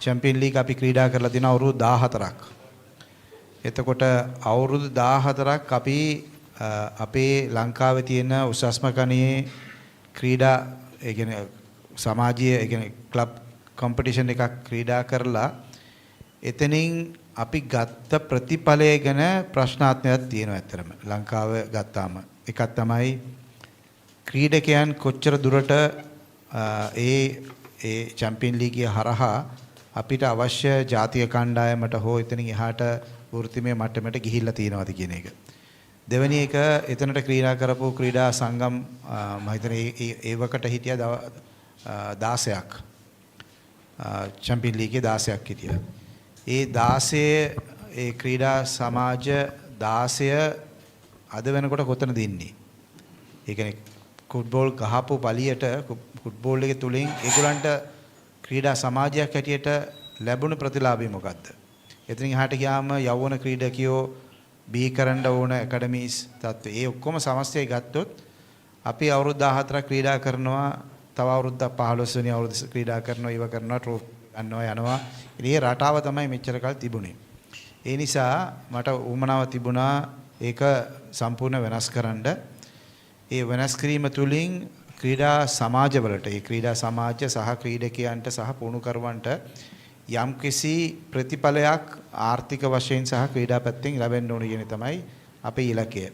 චැම්පියන් ලීග් අපි ක්‍රීඩා කරලා තියෙන අවුරුදු 14ක්. එතකොට අවුරුදු 14ක් අපි අපේ ලංකාවේ තියෙන උසස්ම කණයේ ක්‍රීඩා ඒ කියන්නේ සමාජීය ඒ කියන්නේ ක්ලබ් කොම්පිටිෂන් එකක් ක්‍රීඩා කරලා එතනින් අපි ගත්ත ප්‍රතිඵලය ගැන ප්‍රශ්නාත්මකයක් තියෙනවා ඇත්තටම ලංකාව ගත්තාම. එකක් තමයි ක්‍රීඩකයන් කොච්චර දුරට ඒ චැම්පියන් ලීගිය හරහා අපිට අවශ්‍ය ජාතික කණ්ඩායමට හෝ එතනින් එහාට වෘත්තිමය මට්ටමට ගිහිල්ලා තියෙනවද කියන එක. දෙවෙනි එක එතනට ක්‍රීඩා කරපු ක්‍රීඩා සංගම් මම හිතන්නේ ඒවකට හිටියා 16ක්. චැම්පියන් ලීගයේ 16ක් හිටියා. ඒ 16 ඒ ක්‍රීඩා සමාජ 16 අද වෙනකොට කොතනද ඉන්නේ? ඒ කියන්නේ ෆුට්බෝල් ගහපු පළියට ෆුට්බෝල් එකේ තුලින් ඒගොල්ලන්ට ක්‍රීඩා සමාජයක් හැටියට ලැබුණු ප්‍රතිලාභය මොකද්ද? එතනින් එහාට ගියාම යෞවන ක්‍රීඩකයෝ බී කරන්න ඕන ඇකඩමීස් තත්ත්වය. ඒ ඔක්කොම සමස්තය ගත්තොත් අපි අවුරුදු 14ක් ක්‍රීඩා කරනවා, තව අවුරුද්දක් 15 වෙනි අවුරුද්ද ක්‍රීඩා කරනවා, ඉව කරනවා, ට්‍රෝෆි ගන්නවා යනවා. ඉතින් රටාව තමයි මෙච්චර කල් තිබුණේ. ඒ නිසා මට උවමනාව තිබුණා ඒක සම්පූර්ණ වෙනස් කරන්න. ඒ වෙනස් කිරීම තුළින් ක්‍රීඩා සමාජවලට, ඒ ක්‍රීඩා සමාජ සහ ක්‍රීඩකයන්ට සහ පුහුණුකරුවන්ට යම්කිසි ප්‍රතිඵලයක් ආර්ථික වශයෙන් සහ ක්‍රීඩා පැත්තෙන් ලැබෙන්න ඕන කියන තමයි අපේ ඉලක්කය.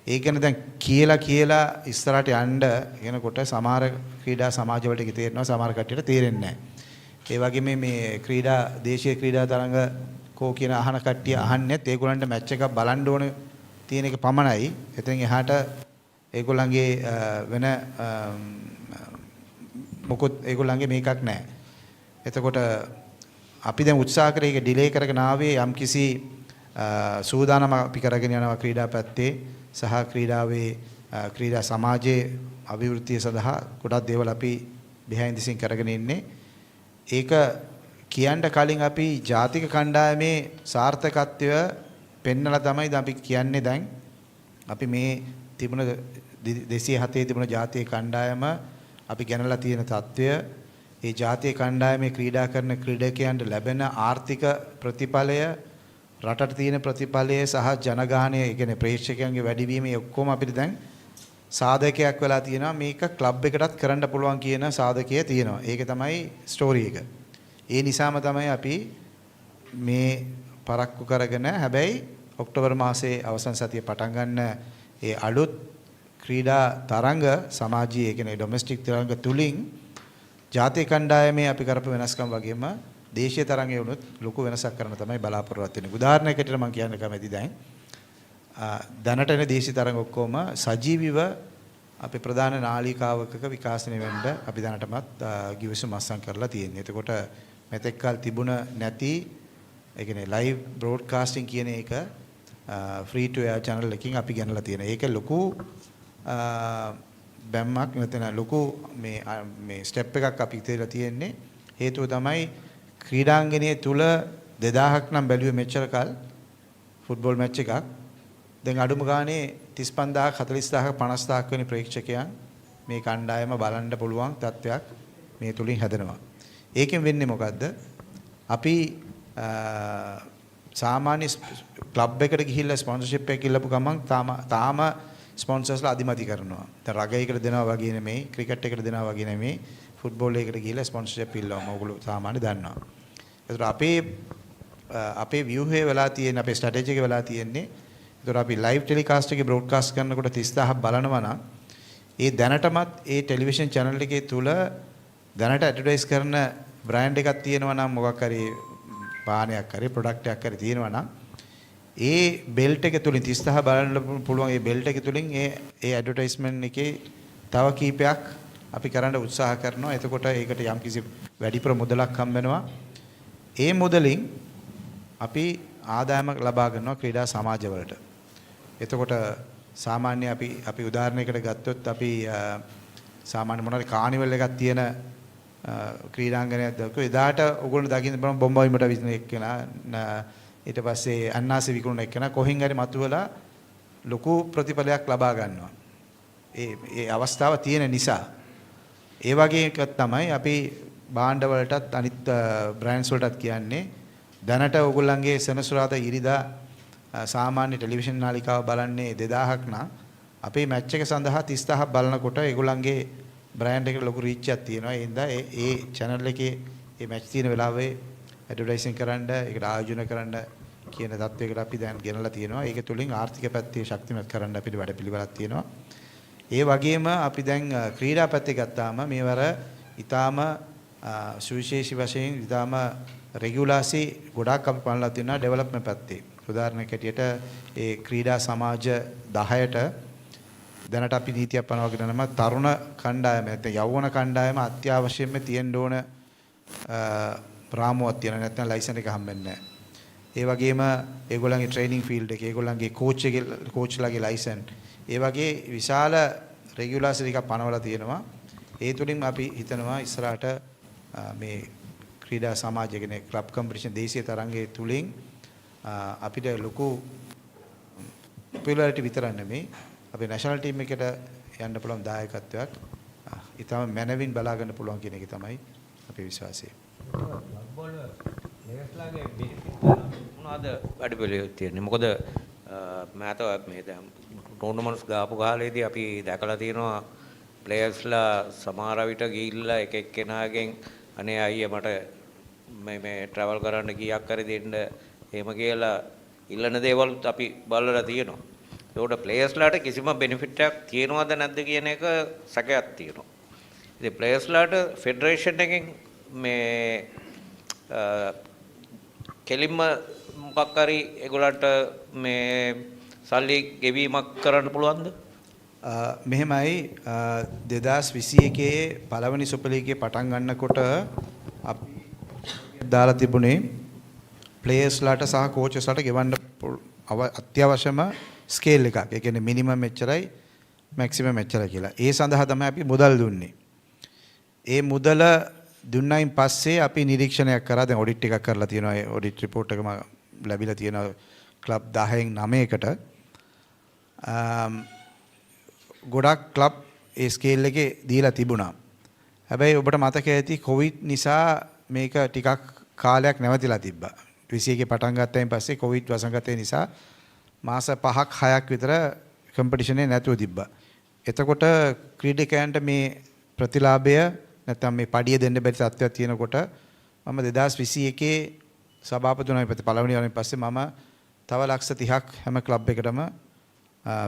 ඒ කියන්නේ දැන් කියලා ඉස්සරහට යන්න කියනකොට සමහර ක්‍රීඩා සමාජවලට ඒක තේරෙනවා, සමහර කට්ටියට තේරෙන්නේ නැහැ. ඒ වගේම මේ ක්‍රීඩා දේශීය ක්‍රීඩා තරඟ කෝ කියන අහන කට්ටිය අහන්නෙත් ඒගොල්ලන්ට මැච් එකක් බලන්න ඕන තියෙන එක පමණයි. එතෙන් එහාට ඒගොල්ලන්ගේ වෙන මොකොත් ඒගොල්ලන්ගේ මේකක් නැහැ. එතකොට අපි දැන් උත්සාහ කරේ ඒක ඩිලේ කරගෙන ආවේ යම්කිසි සූදානම අපි කරගෙන යනවා ක්‍රීඩා පැත්තේ සහ ක්‍රීඩාවේ ක්‍රීඩා සමාජයේ අභිවෘද්ධිය සඳහා ගොඩක් දේවල් අපි behind the scene කරගෙන ඉන්නේ. ඒක කියන්න කලින් අපි ජාතික කණ්ඩායමේ සාර්ථකත්වය පෙන්නලා තමයි අපි කියන්නේ දැන් අපි මේ තිබුණ 207 තිබුණ ජාතික කණ්ඩායම අපි ගණනලා තියෙන තත්ත්වය ඒ ජාතික කණ්ඩායමේ ක්‍රීඩා කරන ක්‍රීඩකයන්ට ලැබෙන ආර්ථික ප්‍රතිඵලය රටට තියෙන ප්‍රතිඵලය සහ ජනගහනය, ඒ කියන්නේ ප්‍රේක්ෂකයන්ගේ වැඩිවීම ඔක්කොම අපිට දැන් සාධකයක් වෙලා තියෙනවා. මේක ක්ලබ් එකටත් කරන්න පුළුවන් කියන සාධකය තියෙනවා. ඒක තමයි ස්ටෝරි එක. ඒ නිසාම තමයි අපි මේ පරක්කු කරගෙන හැබැයි ඔක්තෝබර් මාසයේ අවසන් සතිය පටන් ගන්න ඒ අලුත් ක්‍රීඩා තරඟ සමාජීය, ඒ කියන්නේ ඩොමෙස්ටික් තරඟ තුලින් ජාතික කණ්ඩායමේ අපි කරපු වෙනස්කම් වගේම දේශීය තරඟයේ වුණොත් ලොකු වෙනසක් කරන්න තමයි බලාපොරොත්තු වෙන්නේ. උදාහරණයකට මම කියන්න කැමති දැනට එන දේශීය තරඟ ඔක්කොම සජීවීව අපේ ප්‍රධාන නාලිකාවකක විකාශනය වෙන්න අපි දැනටමත් ගිවිසුම් අත්සන් කරලා තියෙනවා. එතකොට මෙතෙක් කල තිබුණ නැති, ඒ කියන්නේ ලයිව් බ්‍රෝඩ්කාස්ටිං කියන එක ෆ්‍රී ටු එයාර් channel එකකින් අපි ගෙනලා තියෙනවා. ඒක ලොකු බැම්මක් නැත්නම් ලොකු මේ ස්ටෙප් එකක් අපි ඉතිරලා තියෙන්නේ. හේතුව තමයි ක්‍රීඩාංගණයේ තුල 2000ක් නම් බැලුවේ මෙච්චර කල් ෆුට්බෝල් මැච් එකක්. දැන් අඩුම ගානේ 35000ක් 40000ක් 50000ක් වෙනි ප්‍රේක්ෂකයන් මේ කණ්ඩායම බලන්න පුළුවන් තත්ත්වයක් මේ තුලින් හැදෙනවා. ඒකෙන් වෙන්නේ මොකද්ද? අපි සාමාන්‍ය ක්ලබ් එකට ගිහිල්ලා ස්පොන්සර්ෂිප් එකක් ඉල්ලපු ගමන් තාම ස්පොන්සර්ස්ලා අදිමදි කරනවා. දැන් රගයකට දෙනවා වගේ නෙමෙයි, ක්‍රිකට් එකට දෙනවා වගේ නෙමෙයි, ෆුට්බෝල් එකකට ගිහිල්ලා ස්පොන්සර්ෂිප් ඉල්ලවම ඕගොල්ලෝ සාමාන්‍ය දන්නවා. ඒතර අපේ ව්‍යුහය වෙලා තියෙන, අපේ ස්ට්‍රැටජි එක වෙලා තියෙන්නේ, ඒතර අපි ලයිව් ටෙලිකාස්ට් එකේ බ්‍රෝඩ්කාස්ට් කරනකොට 30000ක් බලනවා නම් ඒ දැනටමත් ඒ ටෙලිවිෂන් channel එකේ තුල දැනට ඇඩ්වර්ටයිස් කරන බ්‍රෑන්ඩ් එකක් තියෙනවා නම්, මොකක් හරි පානයක් හරි ප්‍රොඩක්ට් එකක් හරි තියෙනවා නම් ඒ බෙල්ට් එක තුලින් 30000 බලන්න පුළුවන්. ඒ බෙල්ට් එක තුලින් ඒ ඇඩ්වර්ටයිස්මන්ට් එකේ තව කීපයක් අපි කරන්න උත්සාහ කරනවා. එතකොට ඒකට යම්කිසි වැඩිපුර මුදලක් හම්බ වෙනවා. ඒ මුදලින් අපි ආදායමක් ලබා ගන්නවා ක්‍රීඩා සමාජවලට. එතකොට සාමාන්‍ය අපි උදාහරණයකට ගත්තොත් අපි සාමාන්‍ය මොනවාරි කානිවල් එකක් තියෙන ක්‍රීඩාංගණයක් දැක්කෝ. එදාට ඔයගොල්ලෝ දකින්න බලන්න බොම්බයිමට විදින එක්කෙනා, ඊට පස්සේ අන්නාසෙ විකුණන එක්කෙනා කොහෙන් හරි මතුවලා ලොකු ප්‍රතිඵලයක් ලබා ගන්නවා. ඒ අවස්ථාව තියෙන නිසා. ඒ වගේ එකක් තමයි අපි භාණ්ඩ වලටත් අනිත් බ්‍රෑන්ඩ්ස් වලටත් කියන්නේ. දැනට ඔයගොල්ලන්ගේ සෙනසුරාදා ඉරිදා සාමාන්‍ය ටෙලිවිෂන් නාලිකාව බලන්නේ 2000ක් නම් අපේ මැච් එක සඳහා 30000ක් බලනකොට ඒගොල්ලන්ගේ බ්‍රෑන්ඩ් එකට ලොකු රීච් එකක් තියෙනවා. ඒ හින්දා ඒ channel එකේ මේ මැච් තියෙන වෙලාවේ ඇඩ්වර්ටයිසින් කරන්න, ඒකට ආයෝජන කරන්න කියන තත්වයකට අපි දැන් ගෙනලා තියෙනවා. ඒක තුලින් ආර්ථික පැත්තේ ශක්තිමත් කරන්න අපිට වැඩපිළිවෙලක් තියෙනවා. ඒ වගේම අපි දැන් ක්‍රීඩා පැත්තේ ගත්තාම මේවර ඊටාම සුවිශේෂී වශයෙන් ඊටාම රෙගියුලාසි ගොඩාක් අපි පනලා තියෙනවා ඩෙවලොප්මන්ට් පැත්තේ. උදාහරණයක් ඇටියට ඒ ක්‍රීඩා සමාජ 10ට දැනට අපි නීතියක් පනවගෙන යනවා තරුණ කණ්ඩායම නැත්නම් යෞවන කණ්ඩායම අත්‍යවශ්‍යයෙන්ම තියෙන්න ඕන රාමුවක් තියෙන නැත්නම් ලයිසන් එක හම්බෙන්නේ නැහැ. ඒ වගේම ඒගොල්ලන්ගේ ට්‍රේනින් ෆීල්ඩ් එක, ඒගොල්ලන්ගේ කෝච්ලාගේ ලයිසන්, ඒ වගේ විශාල රෙගියුලාසිටි එකක් පනවලා තියෙනවා. ඒ තුලින් අපි හිතනවා ඉස්සරහට මේ ක්‍රීඩා සමාජය කියන්නේ ක්ලබ් කම්පිටිෂන් දේශීය තරඟයේ තුලින් අපිට ලොකු පොපුලාරිටි විතරක් නෙමෙයි අපේ නැෂනල් ටීම් එකට යන්න පුළුවන් දායකත්වයක් ඊටම මැනවින් බලා ගන්න පුළුවන් කියන එක තමයි අපේ විශ්වාසය. ෆුට්බෝල් ලේස්ලාගේ බෙනිෆිට් මොනවාද වැඩිපුර තියෙන්නේ? මොකද මෑත මේ දැන් ටෝර්නමන්ට්ස් ගාපු කාලේදී අපි දැකලා තියෙනවා ප්ලේයර්ස්ලා සමහර විට ගිහිල්ලා එක එක්කෙනාගෙන් අනේ අයියා මට මේ ට්‍රැවල් කරන්න කීයක් හරි දෙන්න එහෙම කියලා ඉල්ලන දේවලුත් අපි බලලා තියෙනවා. ඒකට ප්ලේයර්ස්ලාට කිසිම බෙනිෆිට් එකක් තියෙනවද නැද්ද කියන එක සැකයක් තියෙනවා. ඉතින් ප්ලේයර්ස්ලාට ෆෙඩරේෂන් එකෙන් මේ කෙලින්ම මොකක් හරි ඒගොල්ලන්ට මේ සල්ලි ගෙවීමක් කරන්න පුළුවන්ද? මෙහෙමයි 2021 පළවෙනි සුපර් ලීගයේ පටන් ගන්නකොට අපි දාලා තිබුණේ ප්ලේයර්ස්ලාට සහ කෝචස්ලාට ගෙවන්න අත්‍යවශ්‍යම ස්කේල් එකක්. ඒ කියන්නේ මිනිමම් මෙච්චරයි මැක්සිමම් මෙච්චරයි කියලා. ඒ සඳහා තමයි අපි මුදල් දුන්නේ. ඒ මුදල දුන්නයින් පස්සේ අපි නිරීක්ෂණයක් කරා. දැන් ඔඩිට් එකක් කරලා තියෙනවා. ඒ ඔඩිට් රිපෝට් එකම ලැබිලා තියෙනවා ක්ලබ් 10න් 9කට. ගොඩක් ක්ලබ් ඒ ස්කේල් එකේ දීලා තිබුණා. හැබැයි ඔබට මතක ඇති කොවිඩ් නිසා මේක ටිකක් කාලයක් නැවතිලා තිබ්බා. 21 පටන් ගත්තයින් පස්සේ කොවිඩ් වසංගතය නිසා මාස 5ක් 6ක් විතර කම්පිටිෂන් එකේ නැතුව තිබ්බා. එතකොට ක්‍රීඩකයන්ට මේ ප්‍රතිලාභය නැත්නම් මේ පඩිය දෙන්න බැරි තත්ත්වයක් තියෙනකොට මම 2021 සභාපති වුණා. පළවෙනි වරෙන් පස්සේ මම තව ලක්ෂ 30ක් හැම ක්ලබ් එකටම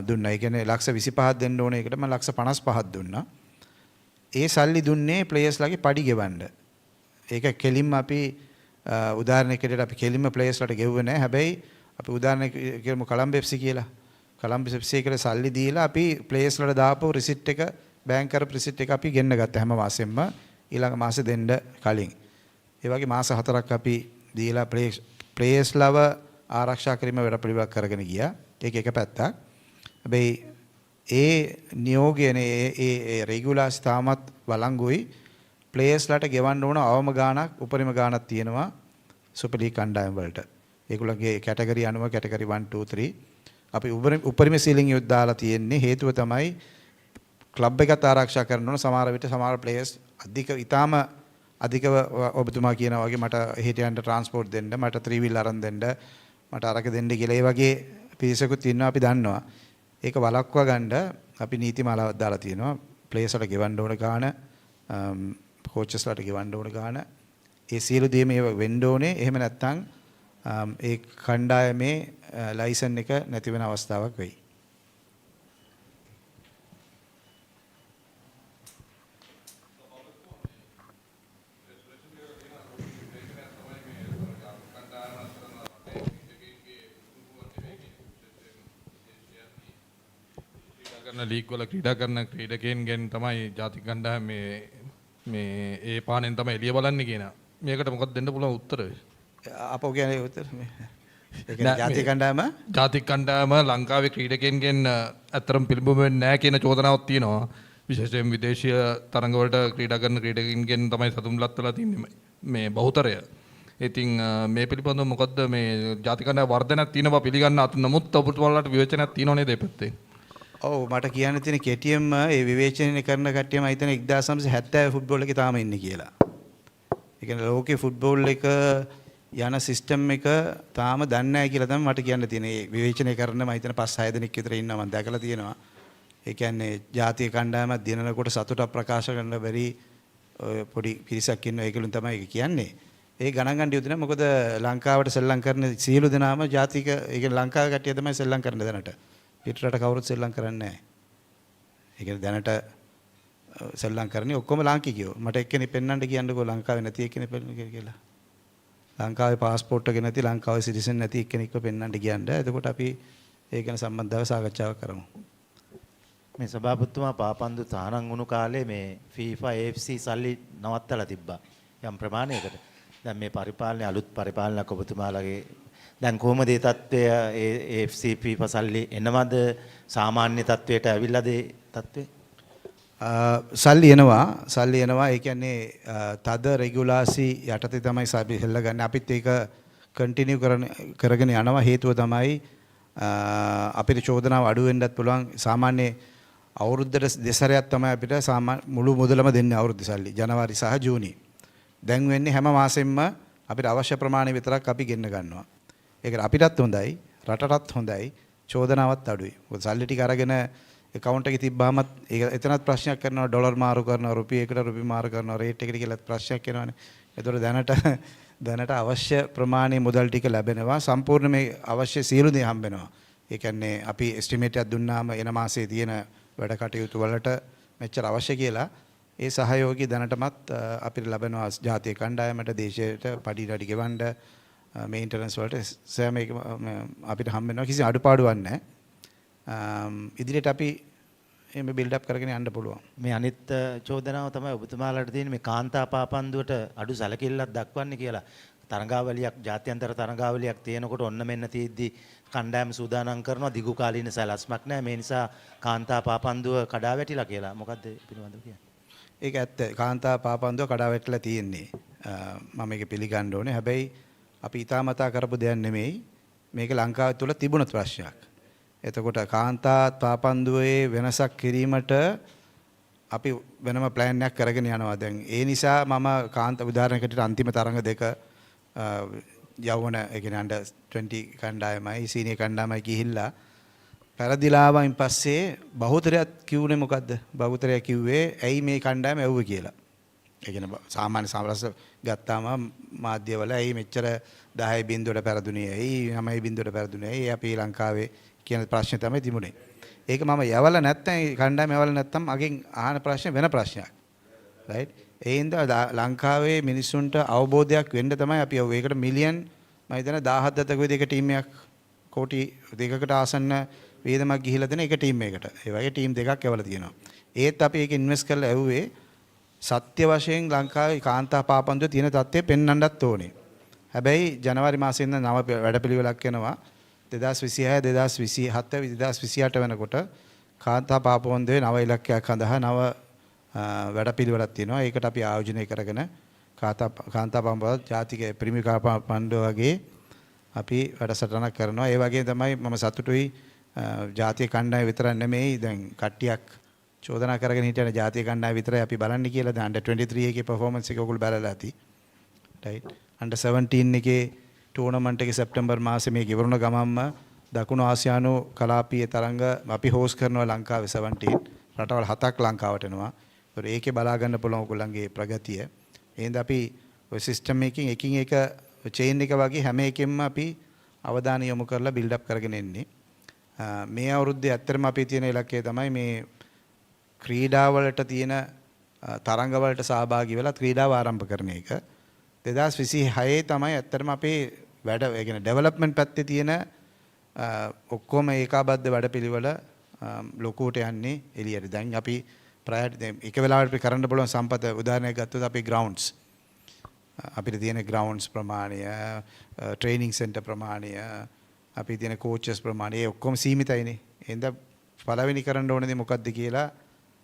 දුන්නා. ඒ කියන්නේ ලක්ෂ 25ක් දෙන්න ඕනේ එකට මම ලක්ෂ 55ක් දුන්නා. ඒ සල්ලි දුන්නේ ප්ලේයර්ස්ලාගේ පඩි ගෙවන්න. ඒක කෙලින්ම අපි උදාහරණයකට අපි කෙලින්ම ප්ලේයර්ස්ලාට ගෙවුවේ නැහැ. හැබැයි අපි උදාහරණයක් කියමු කොලම්බෝ FC කියලා. කොලම්බෝ FC එකට සල්ලි දීලා අපි ප්ලේයර්ස්ලාට දාපු රිසිට් එක බෑන්ක් කරපු රිසිට් එක අපි ගෙන්න ගත්තා හැම මාසෙම ඊළඟ මාසෙ දෙන්න කලින්. ඒ වගේ මාස 4ක් අපි දීලා ප්ලේයර්ස්ලාව ආරක්ෂා කිරීම වැඩ පිළිවෙලක් කරගෙන ගියා. ඒක එක පැත්තක්. හැබැයි ඒ නියෝගයනේ ඒ රෙගුලාසි තාමත් වළංගුයි. ප්ලේයර්ස්ලාට ගෙවන්න ඕන අවම ගාණක් උපරිම ගාණක් තියෙනවා සුපර් ලීග් කණ්ඩායම් වලට. ඒගොල්ලන්ගේ කැටගරි අනුව කැටගරි 1 2 3 අපි උපරිම සීලින් යොත් දාලා තියෙන්නේ. හේතුව තමයි ක්ලබ් එකත් ආරක්ෂා කරන්න ඕන. සමහර විට සමහර ප්ලේයර්ස් ඊටාම අධිකව ඔබතුමා කියනවා වගේ මට හෙට යන්න ට්‍රාන්ස්පෝර්ට් දෙන්න, මට 3 wheel අරන් දෙන්න, මට අරක දෙන්න කියලා ඒ වගේ පිරිසකුත් ඉන්නවා අපි දන්නවා. ඒක වළක්වා ගන්න අපි නීතිමාලාවක් දාලා තියෙනවා. ප්ලේයර්ස්ලාට ගෙවන්න ඕන ගාණ, කෝචස්ලාට ගෙවන්න ඕන ගාණ, ඒ සියලු දේ මේ වෙන්න ඕනේ. එහෙම නැත්නම් ඒ කණ්ඩායමේ ලයිසන් එක නැති වෙන අවස්ථාවක් වෙයි. ලීග් වල ක්‍රීඩා කරන ක්‍රීඩකයන්ගෙන් තමයි ජාතික කණ්ඩායම මේ ඒ පානෙන් තමයි එළිය බලන්නේ කියන. මේකට මොකක්ද දෙන්න පුළුවන් උත්තරය? අපෝ කියන්නේ උත්තර මේ. ඒ කියන්නේ ජාතික කණ්ඩායම ජාතික කණ්ඩායම ලංකාවේ ක්‍රීඩකයන්ගෙන් ඇත්තරම් පිළිබිඹු වෙන්නේ නැහැ කියන චෝදනාවක් තියෙනවා. විශේෂයෙන් විදේශීය තරඟ වලට ක්‍රීඩා කරන ක්‍රීඩකයන්ගෙන් තමයි සතුම්ලත් වෙලා තින්නේ මේ බහුතරය. ඉතින් මේ පිළිබඳව මොකද්ද මේ ජාතික කණ්ඩායම වර්ධනයක් තියෙනවා පිළිගන්න අත නමුත් ඔබතුමාලාට විවේචනයක් තියෙනව නේද ඒ පැත්තේ? ඔව් මට කියන්න තියෙන කෙටියෙන්ම ඒ විවේචනය කරන කට්ටියම හිතන 1970 ෆුට්බෝල් එකේ තාම ඉන්නේ කියලා. ඒ කියන්නේ ලෝකේ ෆුට්බෝල් එක යන සිස්ටම් එක තාම දන්නේ නැහැ කියලා තමයි මට කියන්න තියෙන්නේ. ඒ විවේචනය කරන මම හිතන 5-6 දෙනෙක් විතර ඉන්නවා මම දැකලා තියෙනවා. ඒ කියන්නේ ජාතික කණ්ඩායමක් දිනනකොට සතුටක් ප්‍රකාශ කරන්න බැරි පොඩි පිරිසක් ඉන්නවා. ඒකලුන් තමයි ඒක කියන්නේ. ඒ ගණන් ගන්න යුතු නැහැ. මොකද ලංකාවට සෙල්ලම් කරන සියලු දෙනාම ජාතික ඒ කියන්නේ ලංකාවේ කට්ටිය තමයි සෙල්ලම් කරන්න දැනට. පිටරට කවුරුත් සෙල්ලම් කරන්නේ නැහැ. ඒ කියන්නේ දැනට සෙල්ලම් කරන්නේ ඔක්කොම ලාංකිකයෝ. මට එක්කෙනෙක් පෙන්වන්න කියන්නකෝ ලංකාවේ නැති එක්කෙනෙක් පෙන්වන්න කියලා. ලංකාවේ પાස්පෝර්ට් එක නැති ලංකාවේ සිටිසන් නැති එක්කෙනෙක්ව පෙන්වන්න කියන්න. එතකොට අපි ඒ ගැන සම්බන්ධව සාකච්ඡාවක් කරමු. මේ සභාපතිතුමා පාපන්දු තහනම් වුණු කාලේ මේ FIFA AFC සල්ලි නවත්තලා තිබ්බා යම් ප්‍රමාණයකට. දැන් මේ පරිපාලනයේ අලුත් පරිපාලනයක් ඔබතුමාලගේ දැන් කොහොමද මේ තත්ත්වය ඒ AFC FIFA සල්ලි එනවද සාමාන්‍ය තත්ත්වයට ඇවිල්ලාද ඒ තත්ත්වය? සල්ලි එනවා. ඒ කියන්නේ තද රෙගුලාසි යටතේ තමයි සබි හෙල්ලගන්නේ. අපිත් ඒක කන්ටිනියු කරගෙන යනවා. හේතුව තමයි අපිට චෝදනාව අඩු වෙන්නත් පුළුවන්. සාමාන්‍ය අවුරුද්දට දෙසරයක් තමයි අපිට මුළු මුදලම දෙන්නේ අවුරුද්ද සල්ලි. ජනවාරි සහ ජූනි. දැන් වෙන්නේ හැම මාසෙම අපිට අවශ්‍ය ප්‍රමාණය විතරක් අපි ගෙන්න ගන්නවා. ඒක අපිටත් හොඳයි, රටටත් හොඳයි, චෝදනාවත් අඩුයි. මොකද සල්ලි ටික අරගෙන account එකේ තිබ්බාම ඒක එතනත් ප්‍රශ්නයක් කරනවා, ඩොලර් මාරු කරනවා, රුපියලකට රුපිය මාරු කරනවා, රේට් එකට කියලා ප්‍රශ්නයක් එනවනේ. ඒතකොට දැනට අවශ්‍ය ප්‍රමාණයේ මුදල් ටික ලැබෙනවා. සම්පූර්ණ මේ අවශ්‍ය සියලු දේ හම්බෙනවා. ඒ කියන්නේ අපි එස්ටිමේට් එකක් දුන්නාම එන මාසයේ තියෙන වැඩ කටයුතු වලට මෙච්චර අවශ්‍ය කියලා ඒ සහයෝගය දැනටමත් අපිට ලැබෙනවා. ජාතික කණ්ඩායමට, දේශයට පඩි රඩි ගෙවන්න, මේන්ටනන්ස් වලට සෑම එකම අපිට හම්බ වෙනවා. කිසි අඩුපාඩුවක් නැහැ. ඉදිරියට අපි මේ බිල්ඩ් අප් කරගෙන යන්න පුළුවන්. මේ අනිත් චෝදනාව තමයි ඔබතුමාලාට තියෙන මේ කාන්තා පාපන්දුවට අඩු සැලකිල්ලක් දක්වන්නේ කියලා. තරඟාවලියක් ජාත්‍යන්තර තරඟාවලියක් තියෙනකොට ඔන්න මෙන්න තියෙද්දි කණ්ඩායම සූදානම් කරනවා දිගු කාලීන සැලැස්මක් නැහැ. මේ නිසා කාන්තා පාපන්දුව කඩා වැටිලා කියලා. මොකද්ද පිළිබඳව කියන්නේ? ඒක ඇත්ත. කාන්තා පාපන්දුව කඩා වැටිලා තියෙන්නේ. මම මේක පිළිගන්න ඕනේ. හැබැයි අපි ඊටමතා කරපු දෙයක් නෙමෙයි. මේක ලංකාව තුළ තිබුණ ප්‍රශ්නයක්. එතකොට කාන්තා පාපන්දුවේ වෙනසක් කිරීමට අපි වෙනම ප්ලෑන් එකක් කරගෙන යනවා දැන්. ඒ නිසා මම කාන්තා උදාහරණයකට අන්තිම තරඟ දෙක යවන ඒ කියන්නේ under 20 කණ්ඩායමයි සීනියර් කණ්ඩායමයි ගිහිල්ලා පෙරදිලාවන් පස්සේ බහුතරයක් කිව්නේ මොකද්ද? බහුතරයක් කිව්වේ ඇයි මේ කණ්ඩායම ඇව්වේ කියලා. ඒ කියන්නේ සාමාන්‍ය සමරස ගත්තාම මාධ්‍යවල ඇයි මෙච්චර 10-0ට පෙරදුනේ ඇයි 9-0ට පෙරදුනේ ඇයි අපි ලංකාවේ කියන ප්‍රශ්නේ තමයි තිබුණේ. ඒක මම යවලා නැත්නම් ඒ කණ්ඩායම යවලා නැත්නම් අගෙන් අහන ප්‍රශ්නේ වෙන ප්‍රශ්නයක්. right? ඒ හින්දා ලංකාවේ මිනිස්සුන්ට අවබෝධයක් වෙන්න තමයි අපි යවුවේ. ඒකට මිලියන් මම හිතන්නේ 17ක් විතර එක ටීම් එකක් කෝටි දෙකකට ආසන්න වේදමක් ගිහිලා දෙන එක ටීම් එකකට. ඒ වගේ ටීම් දෙකක් යවලා තියෙනවා. ඒත් අපි ඒක ඉන්වෙස්ට් කරලා ඇව්වේ සත්‍ය වශයෙන් ලංකාවේ කාන්තා පාපන්දුවේ තියෙන තත්ත්වය පෙන්වන්නත් ඕනේ. හැබැයි ජනවාරි මාසයේ ඉඳන් නව වැඩපිළිවෙලක් එනවා 2026 2027 2028 වෙනකොට කාන්තා පාපන්දුවේ නව ඉලක්කයක් සඳහා නව වැඩපිළිවෙලක් තියෙනවා. ඒකට අපි ආයෝජනය කරගෙන කාන්තා පාපන්දුව ජාතික පිරිමි පාපන්දුව වගේ අපි වැඩසටහනක් කරනවා. ඒ වගේ තමයි මම සතුටුයි ජාතික කණ්ඩායම විතරක් නෙමෙයි දැන් කට්ටියක් චෝදනා කරගෙන හිටියන ජාතික කණ්ඩායම විතරයි අපි බලන්නේ කියලා. දැන් under 23 එකේ performance එක ඔයගොල්ලෝ බලලා ඇති. right under 17 එකේ ටූර්නමන්ට් එකේ සැප්තැම්බර් මාසෙ මේ ගෙවරුණ ගමම්ම දකුණු ආසියානු කලාපීය තරඟ අපි හෝස්ට් කරනවා ලංකාවේ 17 රටවල් 7ක් ලංකාවට එනවා. ඒතකොට ඒකේ බලා ගන්න පුළුවන් ඔයගොල්ලන්ගේ ප්‍රගතිය. එහෙනම් අපි ඔය සිස්ටම් එකකින් එකින් එක චේන් එක වගේ හැම එකෙම අපි අවධානය යොමු කරලා බිල්ඩ් අප් කරගෙන එන්නේ. මේ අවුරුද්දේ ඇත්තටම අපි තියෙන ඉලක්කය තමයි මේ ක්‍රීඩාවලට තියෙන තරඟවලට සහභාගී වෙලා ක්‍රීඩාව ආරම්භ කරන එක. 2026 තමයි ඇත්තටම අපේ වැඩ ඒ කියන්නේ ඩෙවලොප්මන්ට් පැත්තේ තියෙන ඔක්කොම ඒකාබද්ධ වැඩපිළිවෙල ලොකුවට යන්නේ එළියට. දැන් අපි ප්‍රයෝරිටි එක වෙලාවකට අපි කරන්න පුළුවන් සම්පත උදාහරණයක් ගත්තොත් අපේ ග්‍රවුන්ඩ්ස් අපිට තියෙන ග්‍රවුන්ඩ්ස් ප්‍රමාණය ට්‍රේනින් සෙන්ටර් ප්‍රමාණය අපි තියෙන කෝචස් ප්‍රමාණය ඔක්කොම සීමිතයිනේ. එහෙනම් පළවෙනි කරන්න ඕනේ දේ මොකක්ද කියලා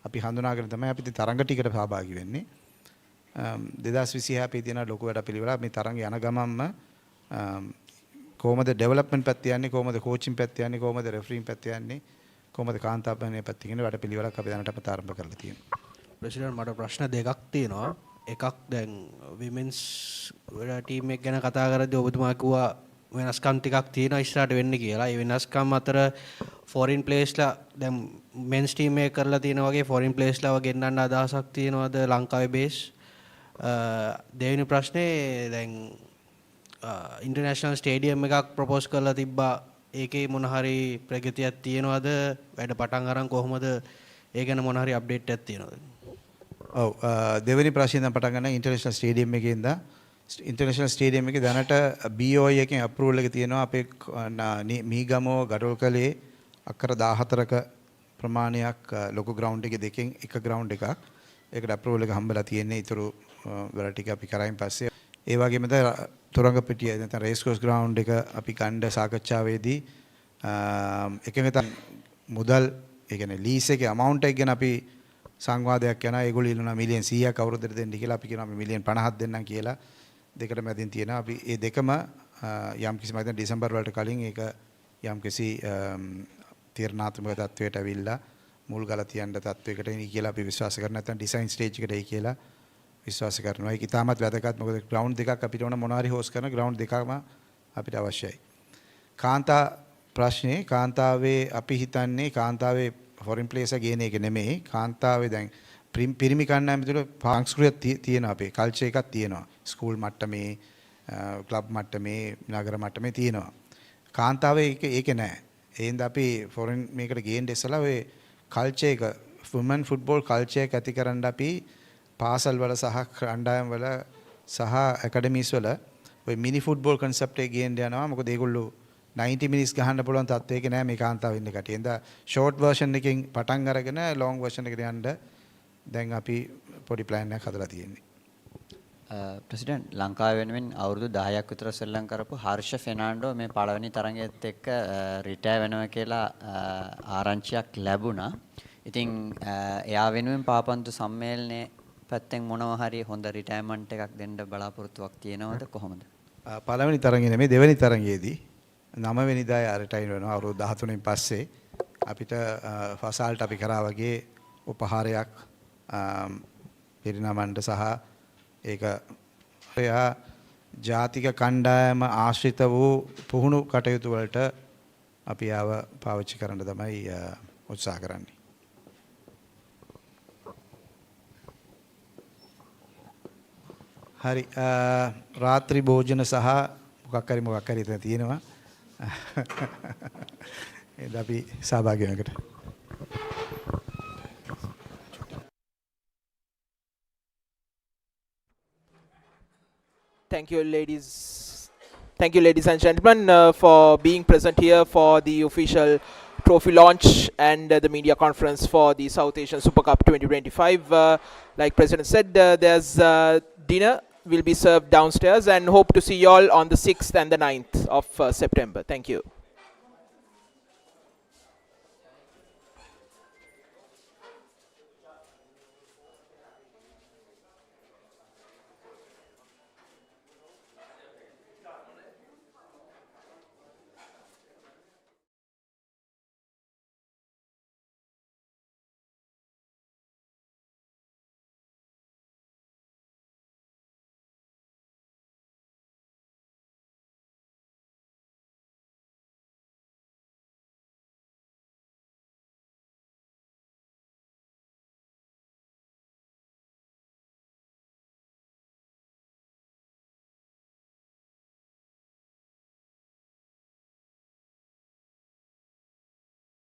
අපි හඳුනාගෙන තමයි අපි තරඟ ටිකට සහභාගී වෙන්නේ. 2026 අපි තියෙන ලොකු වැඩපිළිවෙලක් මේ තරඟ යන ගමන්ම කොහොමද ඩෙවලොප්මන්ට් පැත්ත යන්නේ කොහොමද කෝචින් පැත්ත යන්නේ කොහොමද රෙෆරින් පැත්ත යන්නේ කොහොමද කාන්තාපනේ පැත්ත කියන වැඩපිළිවෙලක් අපි දැනට ආරම්භ කරලා තියෙනවා. ප්‍රෙසිඩන්ට් මට ප්‍රශ්න දෙකක් තියෙනවා. එකක් දැන් විමෙන්ස් ටීම් එක ගැන කතා කරද්දී ඔබතුමා කිව්වා වෙනස්කම් ටිකක් තියෙනවා ඉස්සරහට වෙන්න කියලා. ඒ වෙනස්කම් අතර ෆොරින් ප්ලේස්ලා දැන් මෙන්ස් ටීම් එක කරලා තියෙන වගේ ෆොරින් ප්ලේස්ලාව ගෙන්නන්න අදහසක් තියෙනවද ලංකාවේ බේස්? දෙවෙනි ප්‍රශ්නේ දැන් ඉන්ටර්නැෂනල් ස්ටේඩියම් එකක් ප්‍රොපෝස් කරලා තිබ්බා. ඒකේ මොන හරි ප්‍රගතියක් තියෙනවද? වැඩ පටන් අරන් කොහොමද? ඒ ගැන මොන හරි අප්ඩේට් එකක් තියෙනවද? ඔව් දෙවෙනි ප්‍රශ්නේ දැන් පටන් ගන්න ඉන්ටර්නැෂනල් ස්ටේඩියම් එකේ ඉඳලා ඉන්ටර්නැෂනල් ස්ටේඩියම් එකේ දැනට BOI එකෙන් අප්‍රූවල් එක තියෙනවා අපේ මීගමෝ ගඩොල්කලේ අක්කර 14ක ප්‍රමාණයක් ලොකු ග්‍රවුන්ඩ් එකේ දෙකෙන් එක ග්‍රවුන්ඩ් එකක්. ඒකට අප්‍රූවල් එක හම්බලා තියෙන්නේ. ඊටු වල ටික අපි කරයින් පස්සේ ඒ වගේම තුරංගපිටිය නැත්නම් රේස් කෝස් ග්‍රවුන්ඩ් එක අපි ගන්න සාකච්ඡාවේදී එකඟ මුදල් ඒ කියන්නේ ලීස් එකේ amount එක ගැන අපි සංවාදයක් යනවා. ඒගොල්ලෝ ඉල්ලනවා මිලියන් 100ක් අවුරුද්දට දෙන්න කියලා. අපි කියනවා අපි මිලියන් 50ක් දෙන්නම් කියලා. දෙකට මැදින් තියෙනවා. අපි මේ දෙකම යම් කිසි මම ඩිසෙම්බර් වලට කලින් ඒක යම් කිසි තීරණාත්මක තත්වයට ඇවිල්ලා මුල් ගල තියන්න තත්වයකට එනි කියලා අපි විශ්වාස කරනවා. නැත්නම් ඩිසයින් ස්ටේජ් එකට එයි කියලා විශ්වාස කරනවා. ඒක ඉතාමත් වැදගත්. මොකද ග්‍රවුන්ඩ් දෙකක් අපිට ඕන මොනවා හරි හොස් කරන ග්‍රවුන්ඩ් දෙකම අපිට අවශ්‍යයි. කාන්තා ප්‍රශ්නේ කාන්තාවේ අපි හිතන්නේ කාන්තාවේ ෆොරින් ප්ලේස් එක ගේන එක නෙමෙයි. කාන්තාවේ දැන් පිරිමි කණ්ඩායම තුළ සංස්කෘතියක් තියෙනවා. අපේ කල්චර් එකක් තියෙනවා. ස්කූල් මට්ටමේ ක්ලබ් මට්ටමේ නගර මට්ටමේ තියෙනවා. කාන්තාවේ ඒක නෑ. ඒ හින්දා අපි ෆොරින් මේකට ගේන්න ඉස්සලා ඔය කල්චර් එක වුමන් ෆුට්බෝල් කල්චර් එක ඇති කරන්න අපි පාසල් වල සහ කණ්ඩායම් වල සහ ඇකඩමීස් වල ඔය මිනි ෆුට්බෝල් concept එක ගේන්න යනවා. මොකද ඒගොල්ලෝ 90 minutes ගහන්න පුළුවන් තත්ත්වයක නෑ මේ කාන්තාව ඉන්න කටිය. එඳා short version එකකින් පටන් අරගෙන long version එකට යන්න දැන් අපි පොඩි plan එකක් හදලා තියෙන්නේ. ප්‍රෙසිඩන්ට් ලංකාව වෙනුවෙන් අවුරුදු 10ක් විතර සෙල්ලම් කරපු හර්ෂ ෆෙර්නාන්ඩෝ මේ පළවෙනි තරඟයේත් එක්ක රිටයර් වෙනවා කියලා ආරංචියක් ලැබුණා. ඉතින් එයා වෙනුවෙන් පාපන්දු සම්මේලනයේ පැත්තෙන් මොනවා හරි හොඳ රිටයර්මන්ට් එකක් දෙන්න බලාපොරොත්තුවක් තියෙනවද කොහොමද? පළවෙනි තරඟේ නෙමෙයි දෙවෙනි තරඟයේදී 9 වෙනිදා රිටයර් වෙනවා අවුරුදු 13න් පස්සේ. අපිට ෆසාල්ට අපි කරා වගේ උපහාරයක් පිරිනමන්න සහ ඒක එයා ජාතික කණ්ඩායම ආශ්‍රිත වූ පුහුණු කටයුතු වලට අපි ආව පාවිච්චි කරන්න තමයි උත්සාහ කරන්නේ. හරි රාත්‍රී භෝජන සහ මොකක් හරි එතන තියෙනවා. එද අපි සහභාගී වෙනකට. Thank you, ladies. Thank you, ladies and gentlemen, for being present here for the official trophy launch and the media conference for the South Asian Super Cup 2025. Like President said, there's dinner will be served downstairs, and hope to see you all on the 6th and the 9th of September. Thank you.